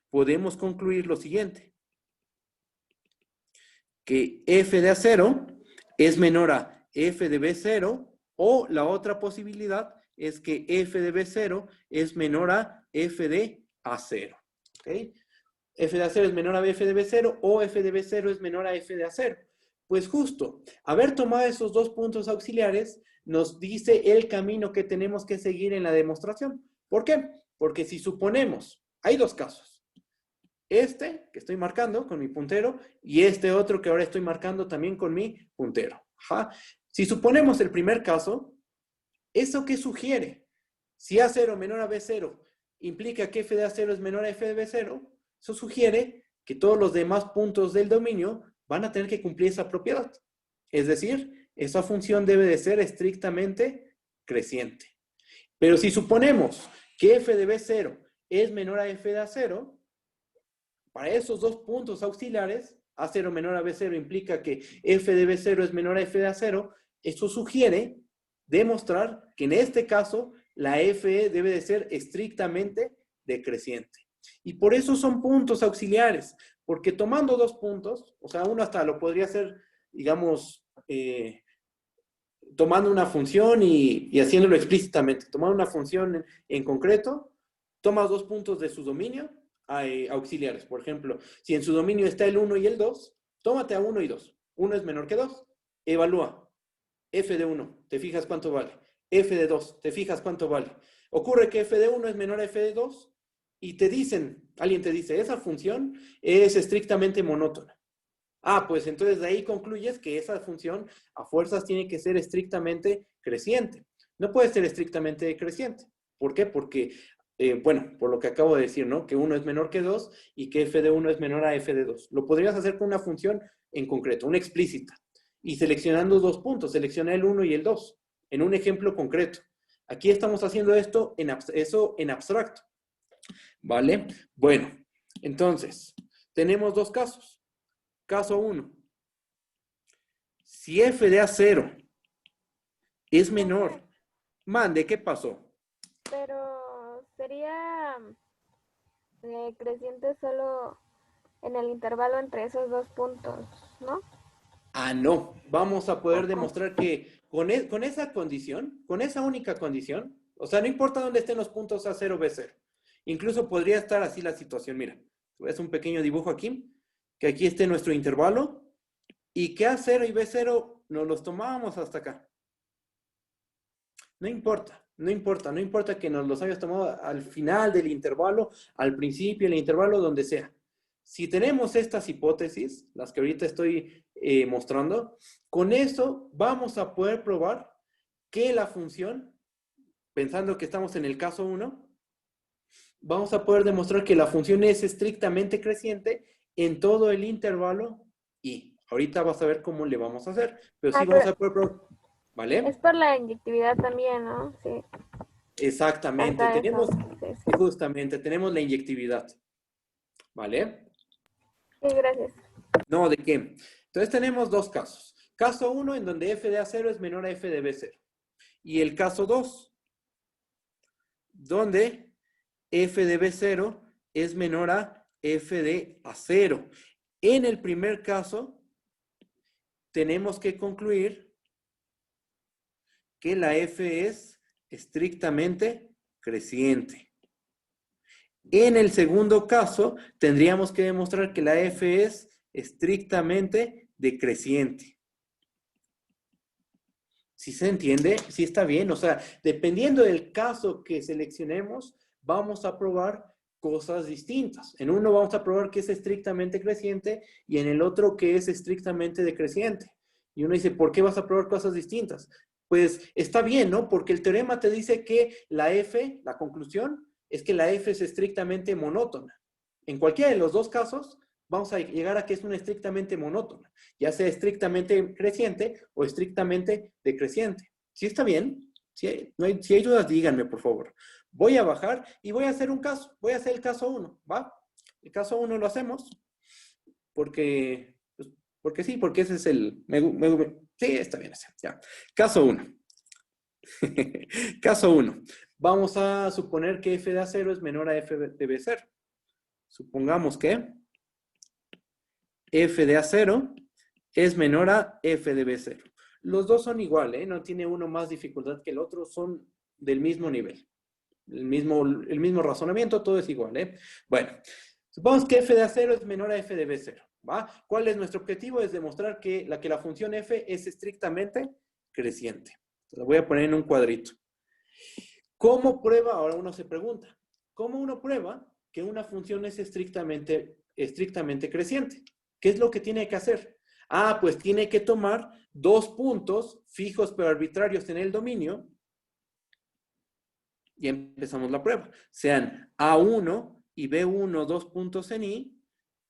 podemos concluir lo siguiente. Que F de A0 es menor a F de B0, o la otra posibilidad es que F de B0 es menor a F de A0. ¿Ok? F de A0 es menor a F de B0 o F de B0 es menor a F de A0. Pues justo, haber tomado esos dos puntos auxiliares nos dice el camino que tenemos que seguir en la demostración. ¿Por qué? Porque si suponemos, hay dos casos. Este que estoy marcando con mi puntero y este otro que ahora estoy marcando también con mi puntero. Ajá. Si suponemos el primer caso, ¿eso qué sugiere? Si A0 menor a B0 implica que F de A0 es menor a F de B0, eso sugiere que todos los demás puntos del dominio van a tener que cumplir esa propiedad. Es decir, esa función debe de ser estrictamente creciente. Pero si suponemos que F de B0 es menor a F de A0, para esos dos puntos auxiliares, A0 menor a B0 implica que F de B0 es menor a F de A0, eso sugiere demostrar que en este caso la F debe de ser estrictamente decreciente. Y por eso son puntos auxiliares, porque tomando dos puntos, o sea, uno hasta lo podría hacer, digamos, tomando una función y haciéndolo explícitamente. Tomando una función en concreto, tomas dos puntos de su dominio auxiliares. Por ejemplo, si en su dominio está el 1 y el 2, tómate a 1 y 2. 1 es menor que 2. Evalúa. F de 1, ¿te fijas cuánto vale? F de 2, ¿te fijas cuánto vale? Ocurre que F de 1 es menor a F de 2 y te dicen, alguien te dice, esa función es estrictamente monótona. Ah, pues entonces de ahí concluyes que esa función a fuerzas tiene que ser estrictamente creciente. No puede ser estrictamente decreciente. ¿Por qué? Porque, bueno, por lo que acabo de decir, ¿no? Que 1 es menor que 2 y que F de 1 es menor a F de 2. Lo podrías hacer con una función en concreto, una explícita. Y seleccionando dos puntos, selecciona el 1 y el 2, en un ejemplo concreto. Aquí estamos haciendo esto en abstracto. ¿Vale? Bueno, entonces, tenemos dos casos. Caso 1. Si F de A0 es menor, mande, ¿qué pasó?
Pero sería creciente solo en el intervalo entre esos dos puntos, ¿no?
Ah, no. Vamos a poder demostrar que con esa condición, con esa única condición, o sea, no importa dónde estén los puntos A0, B0. Incluso podría estar así la situación. Mira, es un pequeño dibujo aquí, que aquí esté nuestro intervalo, y que A0 y B0 nos los tomábamos hasta acá. No importa, no importa, no importa que nos los hayas tomado al final del intervalo, al principio del intervalo, donde sea. Si tenemos estas hipótesis, las que ahorita estoy mostrando, con eso vamos a poder probar que la función, pensando que estamos en el caso 1, vamos a poder demostrar que la función es estrictamente creciente en todo el intervalo y ahorita vas a ver cómo le vamos a hacer, pero sí vamos a poder probar, ¿vale?
Es por la inyectividad también, ¿no? Sí.
Exactamente,
Hasta
tenemos,
eso. Sí.
justamente, tenemos la inyectividad, ¿vale?
Sí, gracias.
No, ¿de qué? Entonces tenemos dos casos. Caso 1 en donde F de A0 es menor a F de B0. Y el caso 2, donde F de B0 es menor a F de A0. En el primer caso, tenemos que concluir que la F es estrictamente creciente. En el segundo caso, tendríamos que demostrar que la F es estrictamente decreciente. ¿Sí se entiende? ¿Sí está bien? O sea, dependiendo del caso que seleccionemos, vamos a probar cosas distintas. En uno vamos a probar que es estrictamente creciente y en el otro que es estrictamente decreciente. Y uno dice, ¿por qué vas a probar cosas distintas? Pues está bien, ¿no? Porque el teorema te dice que la F, la conclusión, es que la F es estrictamente monótona. En cualquiera de los dos casos, vamos a llegar a que es una estrictamente monótona, ya sea estrictamente creciente o estrictamente decreciente. ¿Sí está bien? Si hay dudas, díganme, por favor. Voy a bajar y voy a hacer un caso. Voy a hacer el caso 1, ¿va? El caso 1 lo hacemos porque Porque sí, porque ese es el... sí, está bien ese. Ya. Caso 1. Caso 1. Vamos a suponer que f de A0 es menor a f de B0. Supongamos que f de A0 es menor a f de B0. Los dos son igual, ¿eh? No tiene uno más dificultad que el otro, son del mismo nivel. El mismo razonamiento, todo es igual, ¿eh? Bueno, supongamos que f de A0 es menor a f de B0, ¿va? ¿Cuál es nuestro objetivo? Es demostrar que la función f es estrictamente creciente. La voy a poner en un cuadrito. ¿Cómo prueba? Ahora uno se pregunta, ¿cómo uno prueba que una función es estrictamente creciente? ¿Qué es lo que tiene que hacer? Ah, pues tiene que tomar dos puntos fijos pero arbitrarios en el dominio y empezamos la prueba. Sean A1 y B1 dos puntos en I,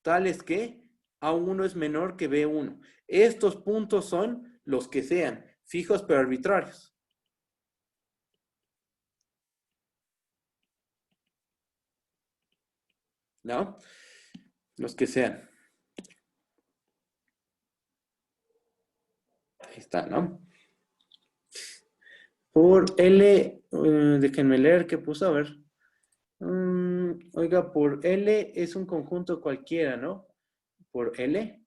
tales que A1 es menor que B1. Estos puntos son los que sean fijos pero arbitrarios. ¿No? Los que sean. Ahí está, ¿no? Por L, déjenme leer qué puso, a ver. Oiga, por L es un conjunto cualquiera, ¿no? Por L.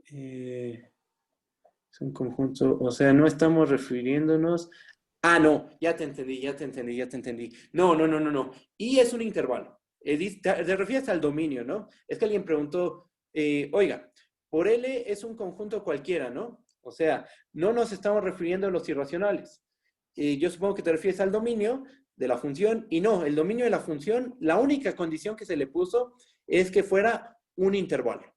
Es un conjunto, o sea, no estamos refiriéndonos... Ah, no, ya te entendí. No. Y es un intervalo. Te refieres al dominio, ¿no? Es que alguien preguntó, oiga, por L es un conjunto cualquiera, ¿no? O sea, no nos estamos refiriendo a los irracionales. Yo supongo que te refieres al dominio de la función, y no, el dominio de la función, la única condición que se le puso es que fuera un intervalo.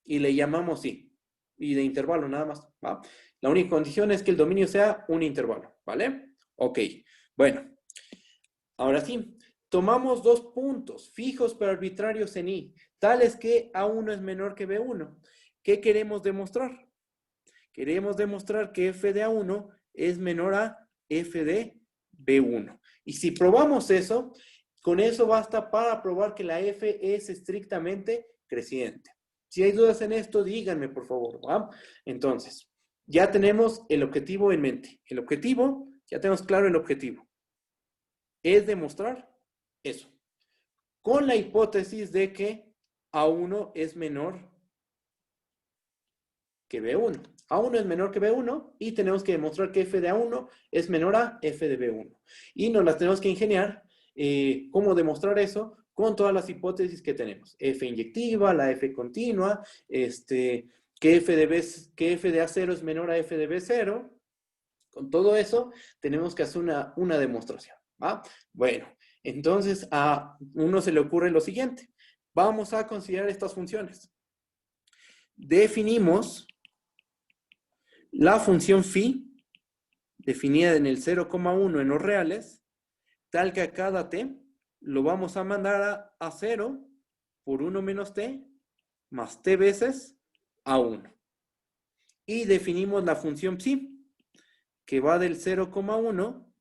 Y le llamamos sí. Y de intervalo nada más, ¿va? La única condición es que el dominio sea un intervalo, ¿vale? Ok, bueno. Ahora sí, tomamos dos puntos fijos pero arbitrarios en I, tales que A1 es menor que B1. ¿Qué queremos demostrar? Queremos demostrar que f de A1 es menor a f de B1. Y si probamos eso, con eso basta para probar que la f es estrictamente creciente. Si hay dudas en esto, díganme, por favor, ¿va? Entonces, ya tenemos el objetivo en mente. El objetivo, ya tenemos claro el objetivo. Es demostrar eso. Con la hipótesis de que A1 es menor que B1. A1 es menor que B1 y tenemos que demostrar que f de A1 es menor a f de B1. Y nos las tenemos que ingeniar. ¿Cómo demostrar eso? Con todas las hipótesis que tenemos. F inyectiva, la F continua, que f de A0 es menor a f de B0. Con todo eso, tenemos que hacer una demostración, ¿va? Bueno, entonces a uno se le ocurre lo siguiente. Vamos a considerar estas funciones. Definimos la función phi, definida en el 0,1 en los reales, tal que a cada t lo vamos a mandar a 0 por 1 menos t más t veces a 1. Y definimos la función psi, que va del 0,1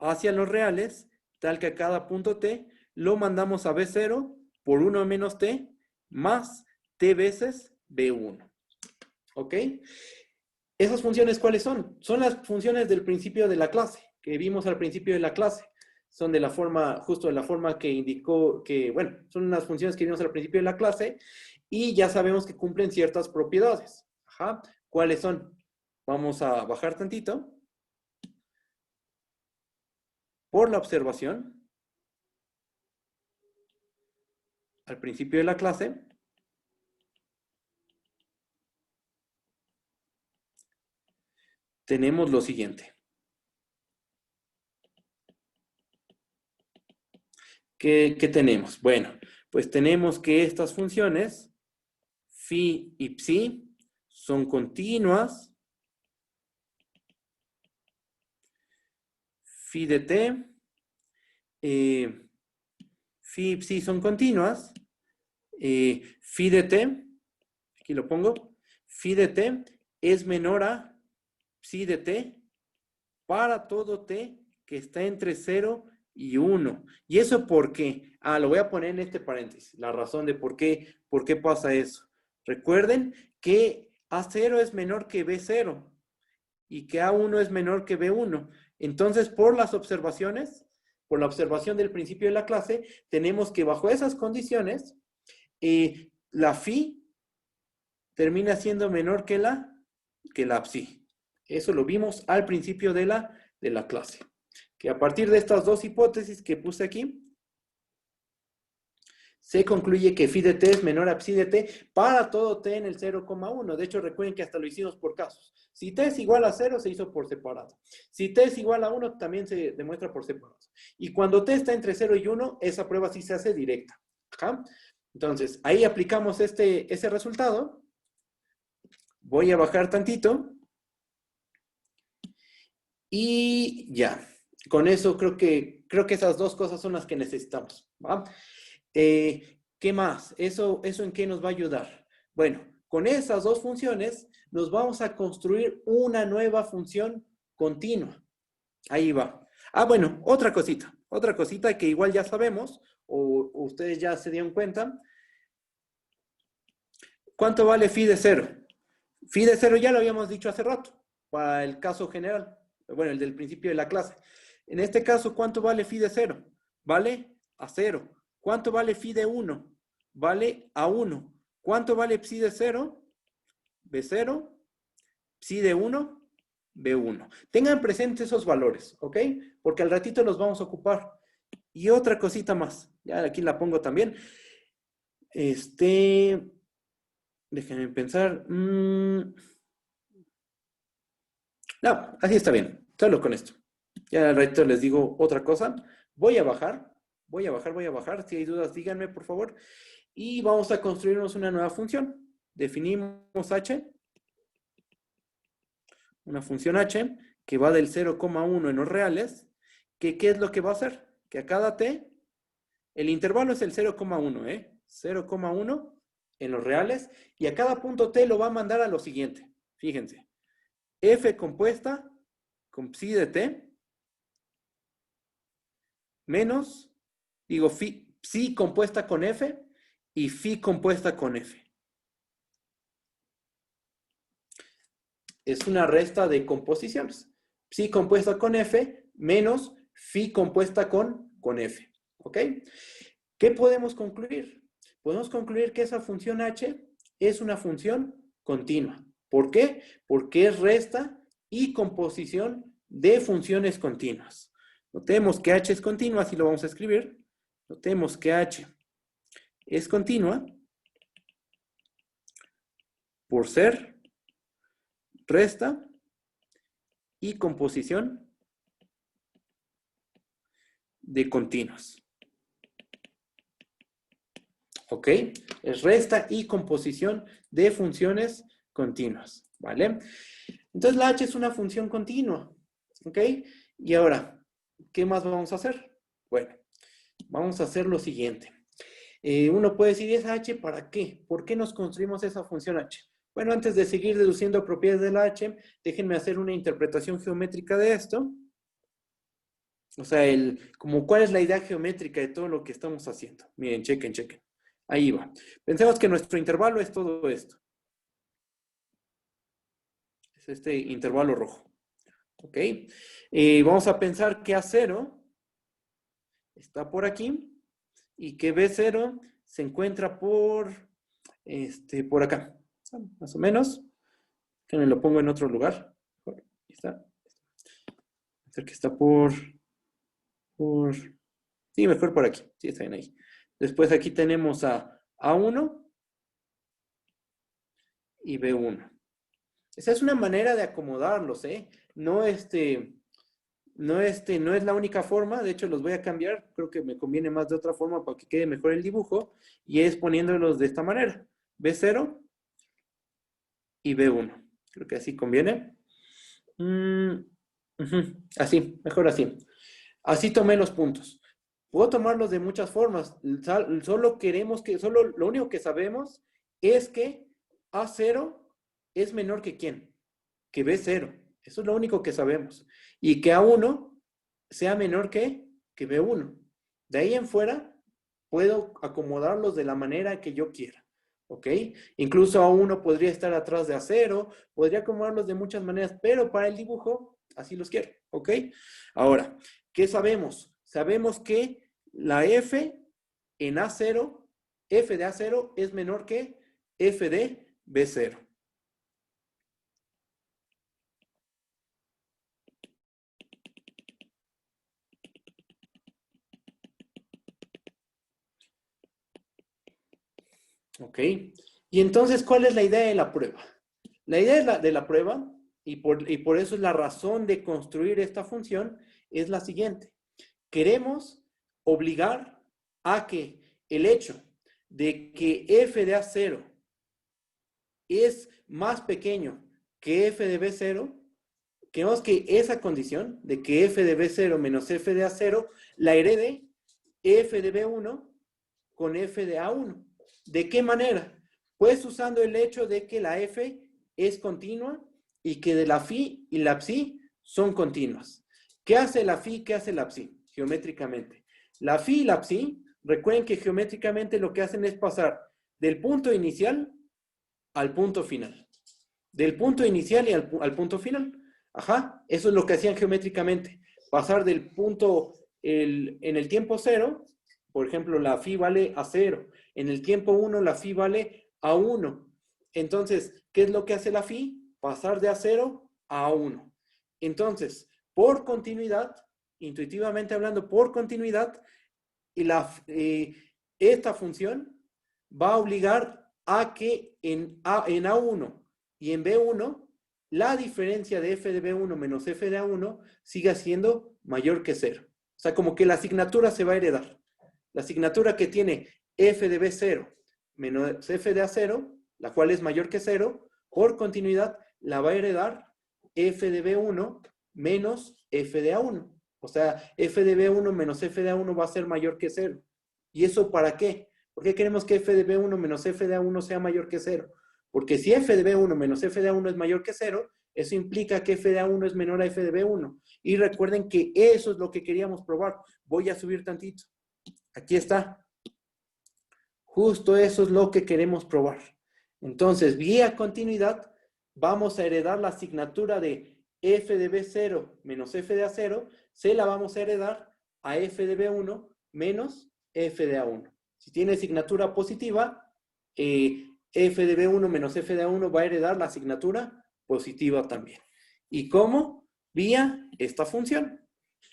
hacia los reales, tal que a cada punto t lo mandamos a b0 por 1 menos t más t veces b1. ¿Ok? ¿Esas funciones cuáles son? Son las funciones del principio de la clase, que vimos al principio de la clase. Son de la forma, justo de la forma que indicó que, bueno, son unas funciones que vimos al principio de la clase y ya sabemos que cumplen ciertas propiedades. Ajá. ¿Cuáles son? Vamos a bajar tantito. Por la observación, al principio de la clase, tenemos lo siguiente. ¿Qué tenemos? Bueno, pues tenemos que estas funciones, phi y psi, son continuas. Phi de t, phi y psi son continuas. Phi de t, aquí lo pongo, phi de t es menor a psi de t para todo t que está entre 0 y 1. ¿Y eso por qué? Lo voy a poner en este paréntesis, la razón de por qué pasa eso. Recuerden que A0 es menor que B0 y que A1 es menor que B1. Entonces, por las observaciones, por la observación del principio de la clase, tenemos que bajo esas condiciones, la phi termina siendo menor que la psi. Eso lo vimos al principio de la clase. Que a partir de estas dos hipótesis que puse aquí, se concluye que phi de t es menor a psi de t para todo t en el 0,1. De hecho, recuerden que hasta lo hicimos por casos. Si t es igual a 0, se hizo por separado. Si t es igual a 1, también se demuestra por separado. Y cuando t está entre 0 y 1, esa prueba sí se hace directa. ¿Ajá? Entonces, ahí aplicamos ese resultado. Voy a bajar tantito. Y ya. Con eso creo que esas dos cosas son las que necesitamos. ¿Va? ¿Qué más? ¿Eso en qué nos va a ayudar? Bueno, con esas dos funciones nos vamos a construir una nueva función continua. Ahí va. Ah, bueno, otra cosita que igual ya sabemos, o ustedes ya se dieron cuenta. ¿Cuánto vale phi de 0? Phi de 0 ya lo habíamos dicho hace rato, para el caso general, bueno, el del principio de la clase. En este caso, ¿cuánto vale phi de 0? Vale a 0. ¿Cuánto vale phi de 1? Vale a 1. ¿Cuánto vale psi de 0? B0. Psi de 1, B1. Tengan presentes esos valores, ¿ok? Porque al ratito los vamos a ocupar. Y otra cosita más. Ya aquí la pongo también. Déjenme pensar. No, así está bien. Solo con esto. Ya al ratito les digo otra cosa. Voy a bajar. Si hay dudas, díganme, por favor. Y vamos a construirnos una nueva función. Definimos h. Una función h que va del 0,1 en los reales. ¿Qué es lo que va a hacer? Que a cada t, el intervalo es el 0,1, 0,1 en los reales. Y a cada punto t lo va a mandar a lo siguiente. Fíjense. F compuesta con psi de t menos, digo, psi compuesta con f y phi compuesta con f. Es una resta de composiciones. Psi compuesta con f menos phi compuesta con f. ¿Ok? ¿Qué podemos concluir? Podemos concluir que esa función h es una función continua. ¿Por qué? Porque es resta y composición de funciones continuas. Notemos que h es continua, así lo vamos a escribir. Notemos que h es continua por ser resta y composición de continuas. ¿Ok? Es resta y composición de funciones continuas. ¿Vale? Entonces la h es una función continua. ¿Ok? Y ahora, ¿qué más vamos a hacer? Bueno, vamos a hacer lo siguiente. Uno puede decir, ¿esa h para qué? ¿Por qué nos construimos esa función h? Bueno, antes de seguir deduciendo propiedades de la h, déjenme hacer una interpretación geométrica de esto. O sea, como cuál es la idea geométrica de todo lo que estamos haciendo. Miren, chequen. Ahí va. Pensemos que nuestro intervalo es todo esto. Es este intervalo rojo. ¿Ok? Vamos a pensar que A0 está por aquí y que B0 se encuentra por acá. Más o menos. Que me lo pongo en otro lugar. Ahí está. Que está por... Sí, mejor por aquí. Sí, está bien ahí. Después aquí tenemos a A1 y B1. Esa es una manera de acomodarlos, ¿eh? No es la única forma. De hecho, los voy a cambiar. Creo que me conviene más de otra forma para que quede mejor el dibujo. Y es poniéndolos de esta manera. B0 y B1. Creo que así conviene. Así, mejor así. Así tomé los puntos. Puedo tomarlos de muchas formas. Solo lo único que sabemos es que A0 es menor que ¿quién? Que B0. Eso es lo único que sabemos. Y que A1 sea menor que B1. De ahí en fuera, puedo acomodarlos de la manera que yo quiera. ¿ok? Incluso A1 podría estar atrás de A0, podría acomodarlos de muchas maneras, pero para el dibujo, así los quiero, ¿ok? Ahora, ¿qué sabemos? Sabemos que la F en A0, F de A0 es menor que F de B0. ¿Ok? Y entonces, ¿cuál es la idea de la prueba? La idea de la prueba, y por eso es la razón de construir esta función, es la siguiente. Queremos obligar a que el hecho de que f de A0 es más pequeño que f de B0, queremos que esa condición de que f de B0 menos f de A0 la herede f de B1 con f de A1. ¿De qué manera? Pues usando el hecho de que la f es continua y que de la phi y la psi son continuas. ¿Qué hace la phi? ¿Qué hace la psi? Geométricamente. La phi y la psi, recuerden que geométricamente lo que hacen es pasar del punto inicial al punto final. Del punto inicial y al punto final. Ajá, eso es lo que hacían geométricamente. Pasar del punto en el tiempo 0, por ejemplo, la phi vale a 0. En el tiempo 1, la phi vale a 1. Entonces, ¿qué es lo que hace la phi? Pasar de A0 a 1. Entonces, por continuidad, intuitivamente hablando, por continuidad, esta función va a obligar a que en A1 y en B1, la diferencia de f de B1 menos f de A1 siga siendo mayor que 0. O sea, como que la asignatura se va a heredar. La asignatura que tiene f de B0 menos f de A0, la cual es mayor que 0, por continuidad la va a heredar f de B1 menos f de A1. O sea, f de B1 menos f de A1 va a ser mayor que 0. ¿Y eso para qué? ¿Por qué queremos que f de B1 menos f de A1 sea mayor que 0? Porque si f de B1 menos f de A1 es mayor que 0, eso implica que f de A1 es menor a f de B1. Y recuerden que eso es lo que queríamos probar. Voy a subir tantito. Aquí está. Justo eso es lo que queremos probar. Entonces, vía continuidad, vamos a heredar la asignatura de f de B0 menos f de A0, se la vamos a heredar a f de B1 menos f de A1. Si tiene asignatura positiva, f de B1 menos f de A1 va a heredar la asignatura positiva también. ¿Y cómo? Vía esta función,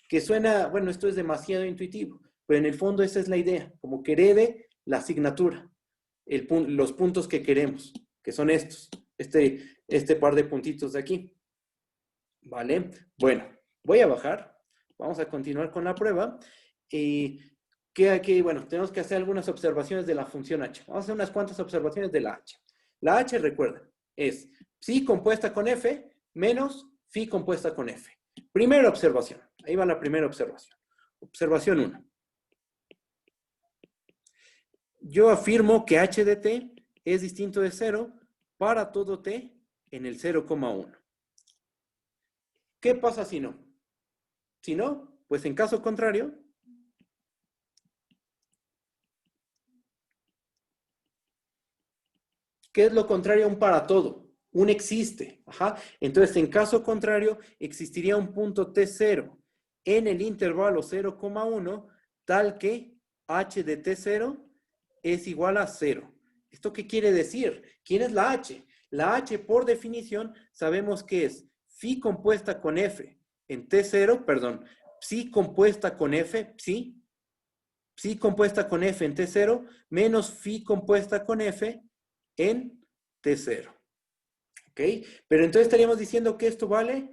que suena, bueno, esto es demasiado intuitivo, pero en el fondo esa es la idea, como que herede la asignatura, los puntos que queremos, que son estos, este par de puntitos de aquí. ¿Vale? Bueno, voy a bajar, vamos a continuar con la prueba. Bueno, tenemos que hacer algunas observaciones de la función h. Vamos a hacer unas cuantas observaciones de la h. La h, recuerda, es psi compuesta con f menos phi compuesta con f. Primera observación. Ahí va la primera observación. Observación 1. Yo afirmo que h de t es distinto de 0 para todo t en el 0,1. ¿Qué pasa si no? Si no, pues en caso contrario, ¿qué es lo contrario a un para todo? Un existe. Ajá. Entonces, en caso contrario, existiría un punto T0 en el intervalo 0,1 tal que h de T0 es igual a 0. ¿Esto qué quiere decir? ¿Quién es la h? La h, por definición, sabemos que es phi compuesta con f en T0, perdón, psi compuesta con f, psi compuesta con f en T0 menos phi compuesta con f en T0. ¿Ok? Pero entonces estaríamos diciendo que esto vale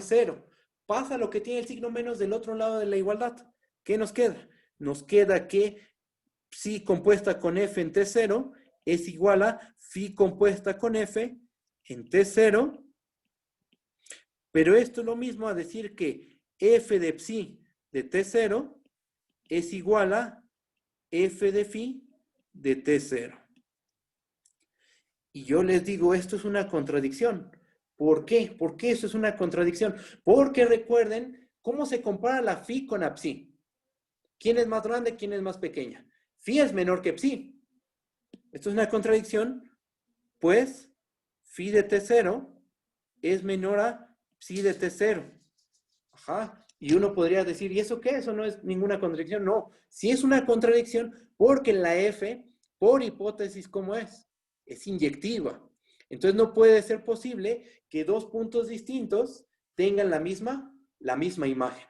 0. Pasa lo que tiene el signo menos del otro lado de la igualdad. ¿Qué nos queda? Nos queda que psi compuesta con f en T0 es igual a phi compuesta con f en T0. Pero esto es lo mismo a decir que f de psi de T0 es igual a f de phi de T0. Y yo les digo, esto es una contradicción. ¿Por qué? ¿Por qué eso es una contradicción? Porque recuerden cómo se compara la phi con la psi. ¿Quién es más grande? ¿Quién es más pequeña? Phi es menor que psi. Esto es una contradicción, pues phi de t0 es menor a psi de t0. Ajá. Y uno podría decir, ¿y eso qué? Eso no es ninguna contradicción. No, sí es una contradicción porque la f, por hipótesis, ¿cómo es? Es inyectiva. Entonces no puede ser posible que dos puntos distintos tengan la misma imagen.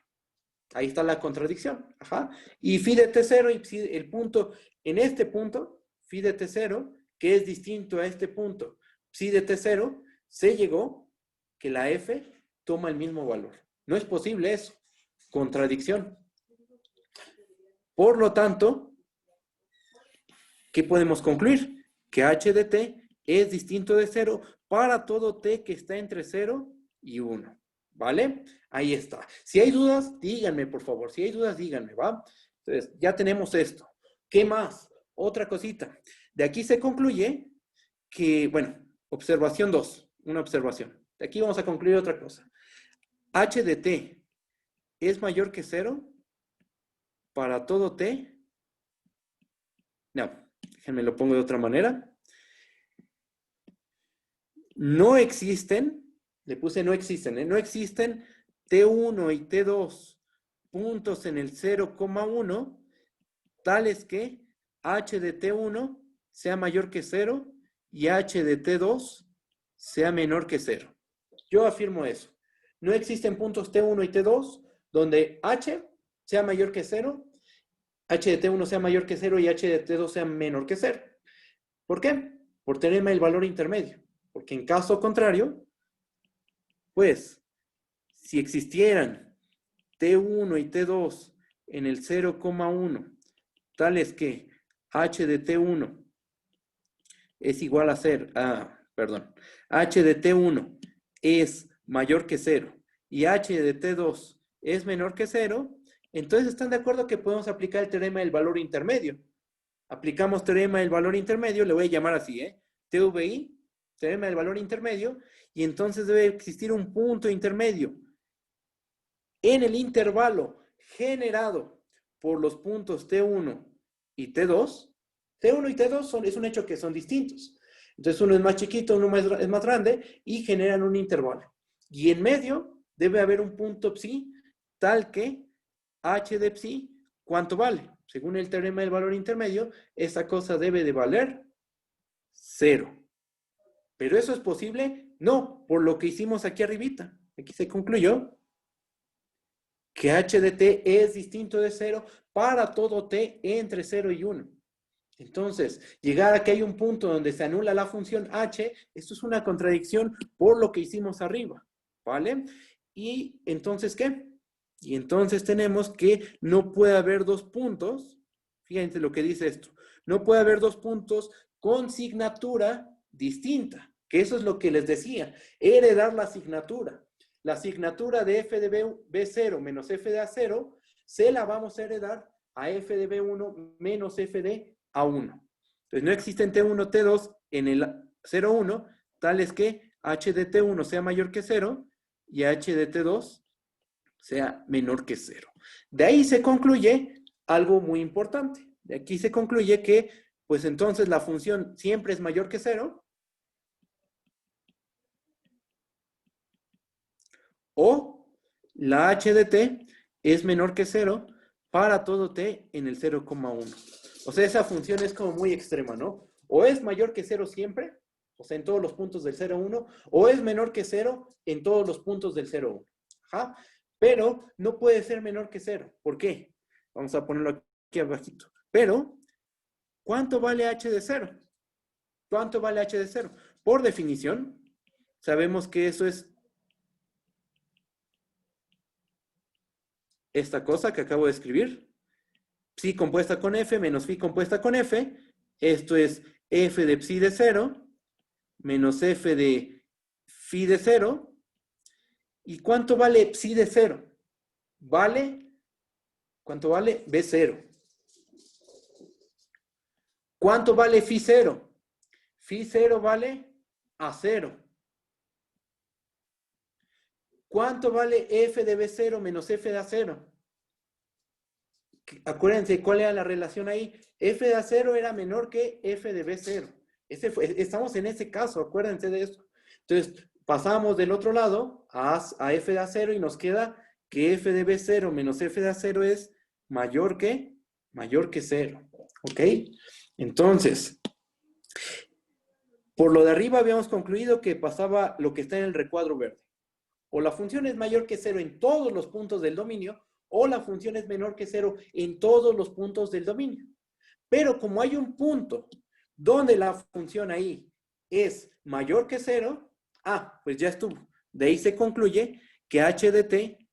Ahí está la contradicción. Ajá. Y phi de t0 y psi, el punto, en este punto, phi de t0, que es distinto a este punto, psi de t0, se llegó que la f toma el mismo valor. No es posible eso. Contradicción. Por lo tanto, ¿qué podemos concluir? Que h de t es distinto de 0 para todo t que está entre 0 y 1. ¿Vale? Ahí está. Si hay dudas, díganme, por favor. Si hay dudas, díganme, ¿va? Entonces, ya tenemos esto. ¿Qué más? Otra cosita. De aquí se concluye que, bueno, observación 2. Una observación. De aquí vamos a concluir otra cosa. H de t es mayor que 0 para todo t. No, déjenme lo pongo de otra manera. No existen, le puse no existen, no existen T1 y T2 puntos en el 0,1 tales que h de T1 sea mayor que 0 y h de T2 sea menor que 0. Yo afirmo eso. No existen puntos T1 y T2 donde h sea mayor que 0, h de T1 sea mayor que 0 y h de T2 sea menor que 0. ¿Por qué? Por tenerme el valor intermedio. Porque en caso contrario, pues, si existieran T1 y T2 en el 0,1, tales que h de T1 es igual a 0, h de T1 es mayor que 0 y h de T2 es menor que 0, entonces están de acuerdo que podemos aplicar el teorema del valor intermedio. Aplicamos teorema del valor intermedio, le voy a llamar así, TVI, teorema del valor intermedio, y entonces debe existir un punto intermedio en el intervalo generado por los puntos T1 y T2. T1 y T2 es un hecho que son distintos. Entonces uno es más chiquito, uno es más grande y generan un intervalo. Y en medio debe haber un punto psi tal que h de psi, ¿cuánto vale? Según el teorema del valor intermedio, esa cosa debe de valer 0. ¿Pero eso es posible? No, por lo que hicimos aquí arribita. Aquí se concluyó que h de t es distinto de 0 para todo t entre 0 y 1. Entonces, llegar a que hay un punto donde se anula la función h, esto es una contradicción por lo que hicimos arriba, ¿vale? Y entonces, ¿qué? Y entonces tenemos que no puede haber dos puntos, fíjense lo que dice esto, no puede haber dos puntos con signatura distinta, que eso es lo que les decía, heredar la asignatura. La asignatura de f de B0 menos f de A0 se la vamos a heredar a f de B1 menos f de A1. Entonces no existen T1, T2 en el 0,1, tales que h de T1 sea mayor que 0 y h de T2 sea menor que 0. De ahí se concluye algo muy importante. De aquí se concluye que, pues entonces la función siempre es mayor que 0 o la h de t es menor que 0 para todo t en el 0,1. O sea, esa función es como muy extrema, ¿no? O es mayor que 0 siempre, o sea, en todos los puntos del 0,1, o es menor que 0 en todos los puntos del 0,1. Ajá. Pero no puede ser menor que 0. ¿Por qué? Vamos a ponerlo aquí abajito. Pero, ¿cuánto vale h de 0? ¿Cuánto vale h de 0? Por definición, sabemos que eso es esta cosa que acabo de escribir. Psi compuesta con f menos phi compuesta con f. Esto es f de psi de 0 menos f de phi de 0. ¿Y cuánto vale psi de 0? ¿Cuánto vale? B0. ¿Cuánto vale phi 0? Phi 0 vale A0. ¿Cuánto vale f de B0 menos f de A0? Acuérdense, ¿cuál era la relación ahí? F de A0 era menor que F de B0. Estamos en ese caso, acuérdense de eso. Entonces, pasamos del otro lado a F de A0 y nos queda que F de B0 menos F de A0 es mayor que 0. ¿Ok? Entonces, por lo de arriba habíamos concluido que pasaba lo que está en el recuadro verde. O la función es mayor que 0 en todos los puntos del dominio, o la función es menor que 0 en todos los puntos del dominio. Pero como hay un punto donde la función ahí es mayor que 0, pues ya estuvo. De ahí se concluye que h de t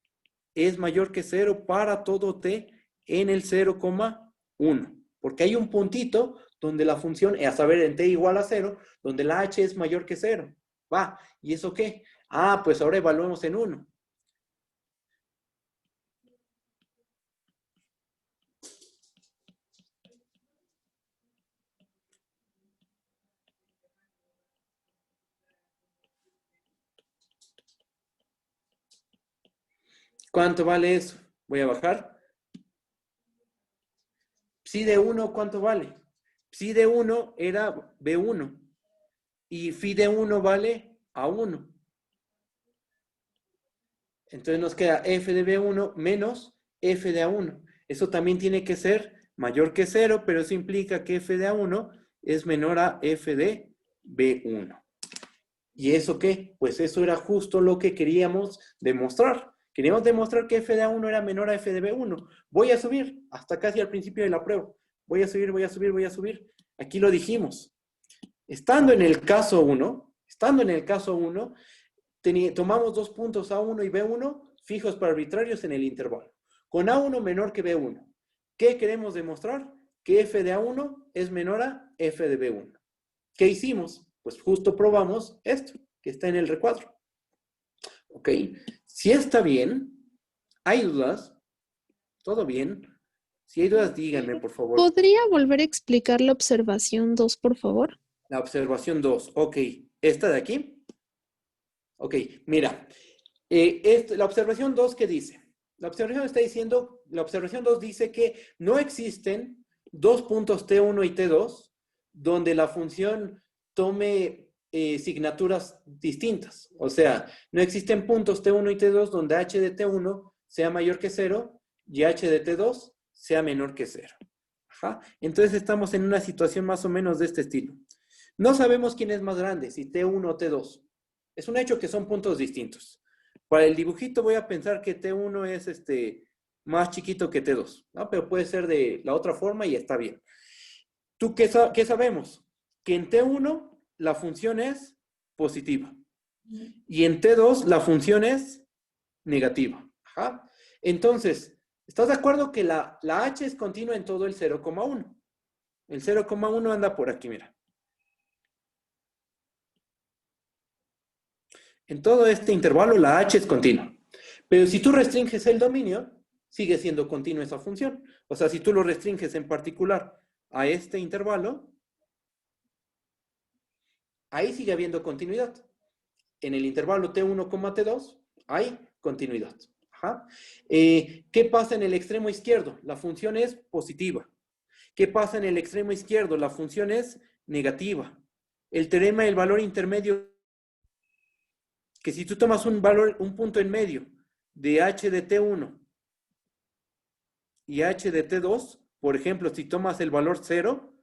es mayor que 0 para todo t en el 0,1. Porque hay un puntito donde la función, a saber, en t igual a 0, donde la h es mayor que 0. Va, ¿y eso qué? Pues ahora evaluemos en 1. ¿Cuánto vale eso? Voy a bajar. Psi de 1, ¿cuánto vale? Psi de 1 era B1. Y phi de 1 vale A1. Entonces nos queda f de B1 menos f de A1. Eso también tiene que ser mayor que 0, pero eso implica que f de A1 es menor a f de B1. ¿Y eso qué? Pues eso era justo lo que queríamos demostrar. Queríamos demostrar que f de A1 era menor a f de B1. Voy a subir hasta casi al principio de la prueba. Voy a subir, voy a subir, voy a subir. Aquí lo dijimos. Estando en el caso 1, tomamos dos puntos A1 y B1 fijos para arbitrarios en el intervalo. Con A1 menor que B1. ¿Qué queremos demostrar? Que f de A1 es menor a f de B1. ¿Qué hicimos? Pues justo probamos esto, que está en el recuadro. ¿Ok? Si está bien, ¿hay dudas? ¿Todo bien? Si hay dudas, díganme, por favor.
¿Podría volver a explicar la observación 2, por favor?
La observación 2. Ok. ¿Esta de aquí? Ok, mira. La observación 2, ¿qué dice? La observación 2 dice que no existen dos puntos T1 y T2 donde la función tome signaturas distintas. O sea, no existen puntos T1 y T2 donde h de T1 sea mayor que 0 y h de T2 sea menor que 0. Ajá. Entonces estamos en una situación más o menos de este estilo. No sabemos quién es más grande, si T1 o T2. Es un hecho que son puntos distintos. Para el dibujito voy a pensar que T1 es más chiquito que T2, ¿no? Pero puede ser de la otra forma y está bien. ¿Tú qué sabemos? Que en T1 la función es positiva. Y en T2 la función es negativa. Ajá. Entonces, ¿estás de acuerdo que la h es continua en todo el 0,1? El 0,1 anda por aquí, mira. En todo este intervalo la h es continua. Pero si tú restringes el dominio, sigue siendo continua esa función. O sea, si tú lo restringes en particular a este intervalo, ahí sigue habiendo continuidad. En el intervalo T1, T2, hay continuidad. Ajá. ¿Qué pasa en el extremo izquierdo? La función es positiva. ¿Qué pasa en el extremo izquierdo? La función es negativa. El teorema del valor intermedio, que si tú tomas un punto en medio de h de T1 y h de T2, por ejemplo, si tomas el valor 0,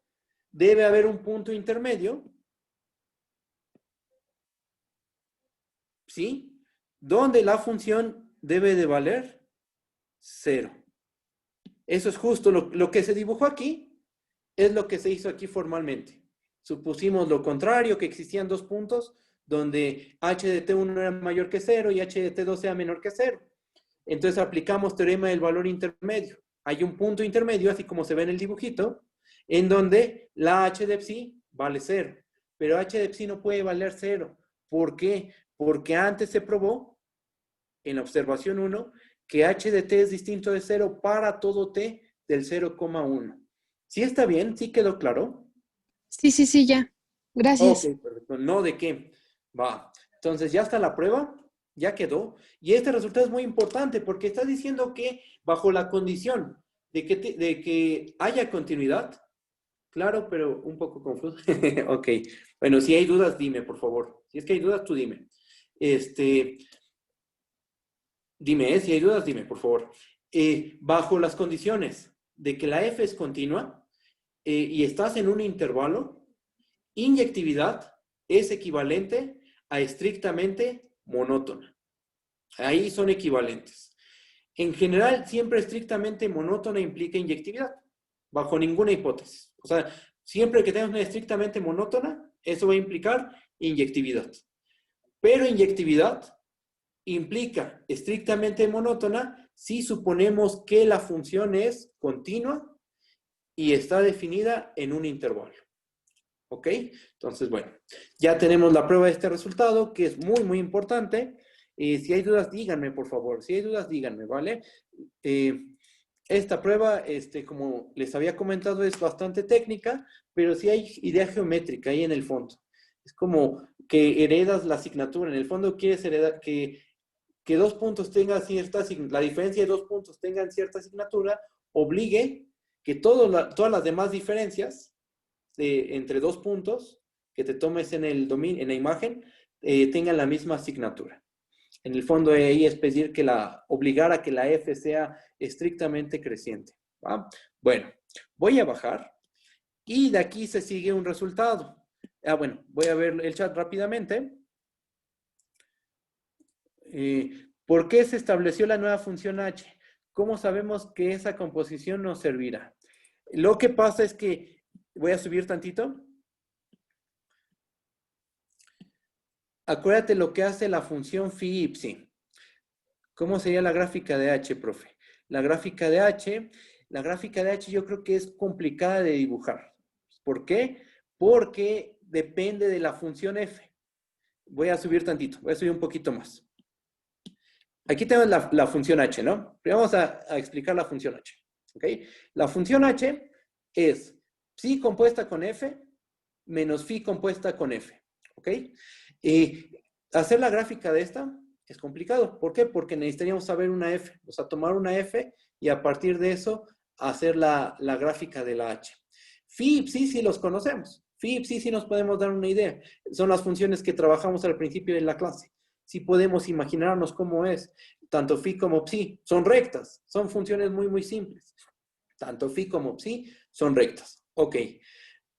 debe haber un punto intermedio, ¿sí? Donde la función debe de valer 0. Eso es justo lo que se dibujó aquí, es lo que se hizo aquí formalmente. Supusimos lo contrario, que existían dos puntos donde h de T1 era mayor que 0 y h de T2 sea menor que 0. Entonces aplicamos teorema del valor intermedio. Hay un punto intermedio, así como se ve en el dibujito, en donde la h de psi vale 0. Pero h de psi no puede valer 0. ¿Por qué? Porque antes se probó, en la observación 1, que h de t es distinto de 0 para todo t del 0,1. ¿Sí está bien? ¿Sí quedó claro?
Sí, ya. Gracias.
Ok, perfecto. No, ¿de qué? Va. Entonces, ya está la prueba, ya quedó. Y este resultado es muy importante porque está diciendo que bajo la condición de que haya continuidad. Claro, pero un poco confuso. Ok. Bueno, si hay dudas, dime, por favor. Si es que hay dudas, tú dime. Dime, si hay dudas, dime, por favor. Bajo las condiciones de que la F es continua y estás en un intervalo, inyectividad es equivalente a estrictamente monótona. Ahí son equivalentes. En general, siempre estrictamente monótona implica inyectividad, bajo ninguna hipótesis. O sea, siempre que tengas una estrictamente monótona, eso va a implicar inyectividad. Pero inyectividad implica estrictamente monótona si suponemos que la función es continua y está definida en un intervalo. ¿Ok? Entonces, bueno, ya tenemos la prueba de este resultado, que es muy, muy importante. Si hay dudas, díganme, por favor. Si hay dudas, díganme, ¿vale? Esta prueba, como les había comentado, es bastante técnica, pero sí hay idea geométrica ahí en el fondo. Es como que heredas la asignatura. En el fondo quieres heredar que 2 puntos tengan la diferencia de 2 puntos tengan cierta asignatura, obligue que todas las demás diferencias entre 2 puntos que te tomes en en la imagen tengan la misma asignatura. En el fondo ahí es pedir obligar a que la F sea estrictamente creciente. ¿Va? Bueno, voy a bajar y de aquí se sigue un resultado. Bueno, voy a ver el chat rápidamente. ¿Por qué se estableció la nueva función h? ¿Cómo sabemos que esa composición nos servirá? Lo que pasa es que, voy a subir tantito. Acuérdate lo que hace la función phi y psi. ¿Cómo sería la gráfica de h, profe? La gráfica de h yo creo que es complicada de dibujar. ¿Por qué? Porque depende de la función f. Voy a subir tantito, voy a subir un poquito más. Aquí tenemos la función h, ¿no? Pero vamos a explicar la función h, ¿ok? La función h es psi compuesta con f menos phi compuesta con f, ¿ok? Hacer la gráfica de esta es complicado. ¿Por qué? Porque necesitaríamos saber una f, o sea, tomar una f y a partir de eso hacer la gráfica de la h. Phi y psi sí los conocemos. Phi y psi sí nos podemos dar una idea. Son las funciones que trabajamos al principio de la clase. Sí podemos imaginarnos cómo es. Tanto phi como psi son rectas. Son funciones muy, muy simples. Tanto phi como psi son rectas. Ok.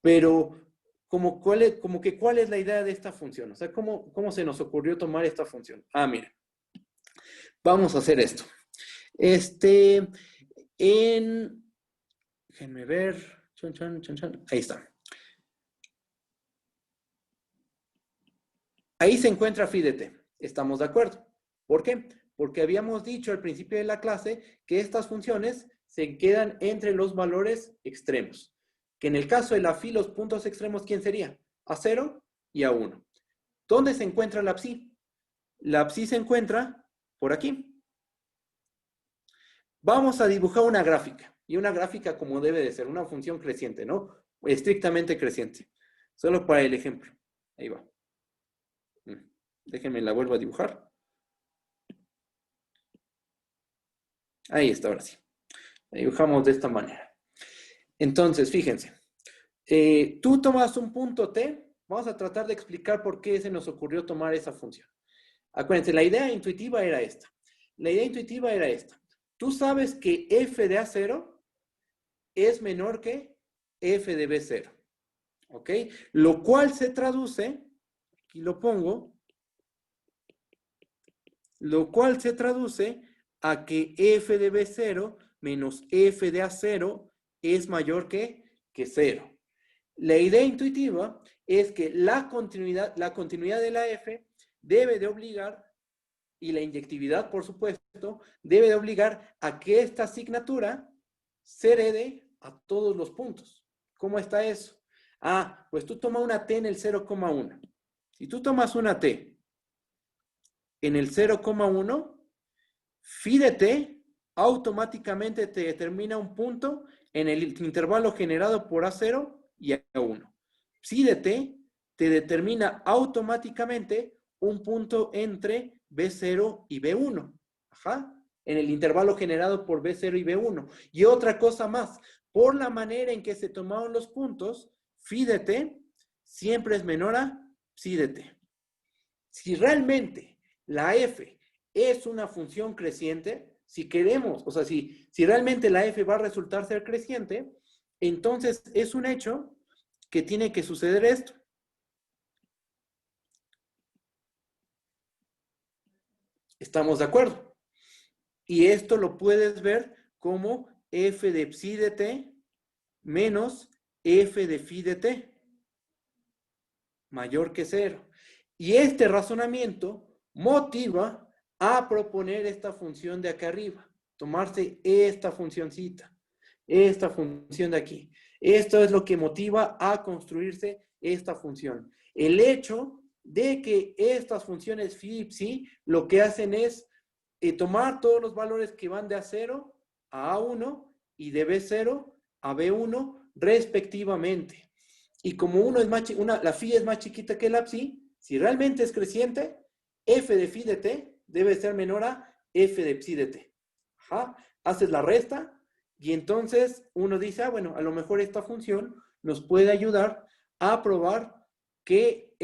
Pero, ¿cuál es la idea de esta función? O sea, ¿cómo se nos ocurrió tomar esta función? Miren. Vamos a hacer esto. Déjenme ver. Ahí está. Ahí se encuentra phi de t. ¿Estamos de acuerdo? ¿Por qué? Porque habíamos dicho al principio de la clase que estas funciones se quedan entre los valores extremos. Que en el caso de la phi, los puntos extremos, ¿quién sería? A0 y A1. ¿Dónde se encuentra la psi? La psi se encuentra por aquí. Vamos a dibujar una gráfica. Y una gráfica como debe de ser, una función creciente, ¿no? Estrictamente creciente. Solo para el ejemplo. Ahí va. Déjenme la vuelvo a dibujar. Ahí está, ahora sí. La dibujamos de esta manera. Entonces, fíjense. Tú tomas un punto T. Vamos a tratar de explicar por qué se nos ocurrió tomar esa función. Acuérdense, la idea intuitiva era esta. La idea intuitiva era esta. Tú sabes que f de A0 es menor que f de B0. ¿Ok? Lo cual se traduce, aquí lo pongo, lo cual se traduce a que f de B0 menos f de A0 es mayor que 0. La idea intuitiva es que la continuidad de la f debe de obligar, y la inyectividad, por supuesto, debe de obligar a que esta asignatura se herede a todos los puntos. ¿Cómo está eso? Pues tú tomas una t en el 0,1. Si tú tomas una t en el 0,1, phi de t automáticamente te determina un punto en el intervalo generado por A0 y A1. Psi de t te determina automáticamente un punto entre B0 y B1. Ajá. en el intervalo generado por B0 y B1. Y otra cosa más, por la manera en que se tomaron los puntos, phi de t siempre es menor a psi de t. Si realmente la f es una función creciente, si queremos, o sea, si realmente la f va a resultar ser creciente, entonces es un hecho que tiene que suceder esto. ¿Estamos de acuerdo? Y esto lo puedes ver como f de psi de t menos f de phi de t mayor que 0. Y este razonamiento motiva a proponer esta función de acá arriba. Tomarse esta funcioncita, esta función de aquí. Esto es lo que motiva a construirse esta función. El hecho de que estas funciones phi y psi lo que hacen es tomar todos los valores que van de A0 a A1 y de B0 a B1 respectivamente. Y como la phi es más chiquita que la psi, si realmente es creciente, f de phi de t debe ser menor a f de psi de t. Ajá. Haces la resta y entonces uno dice, bueno, a lo mejor esta función nos puede ayudar a probar que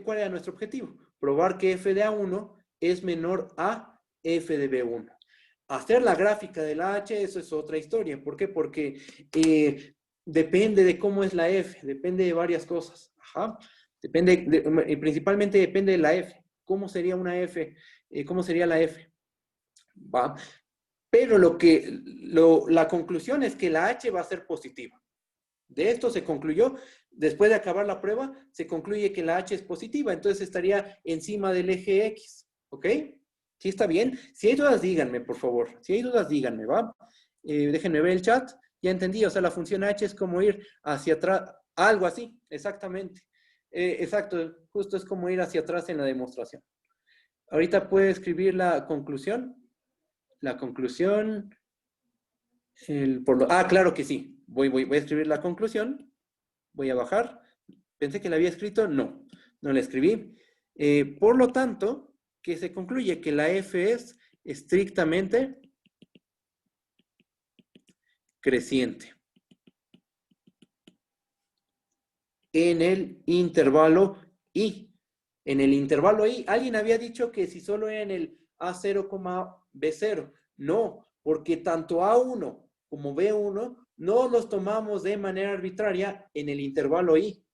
¿cuál era nuestro objetivo? Probar que f de A1 es menor a f de B1. Hacer la gráfica de la h, eso es otra historia. ¿Por qué? Porque depende de cómo es la f, depende de varias cosas. Ajá. Principalmente depende de la f. ¿Cómo sería una f? ¿Cómo sería la f? ¿Va? Pero la conclusión es que la h va a ser positiva. De esto se concluyó, después de acabar la prueba, se concluye que la h es positiva, entonces estaría encima del eje x, ¿ok? ¿Sí está bien? Si hay dudas, díganme, por favor. Si hay dudas, díganme, ¿va? Déjenme ver el chat. Ya entendí, o sea, la función h es como ir hacia atrás, algo así, exactamente. Exacto, justo es como ir hacia atrás en la demostración. Ahorita puede escribir la conclusión. La conclusión... claro que sí. Voy a escribir la conclusión. Voy a bajar. Pensé que la había escrito. No la escribí. Por lo tanto, que se concluye que la f es estrictamente creciente en el intervalo I. En el intervalo I, alguien había dicho que si solo era en el A0, B0. No, porque tanto A1 como B1 no los tomamos de manera arbitraria en el intervalo I,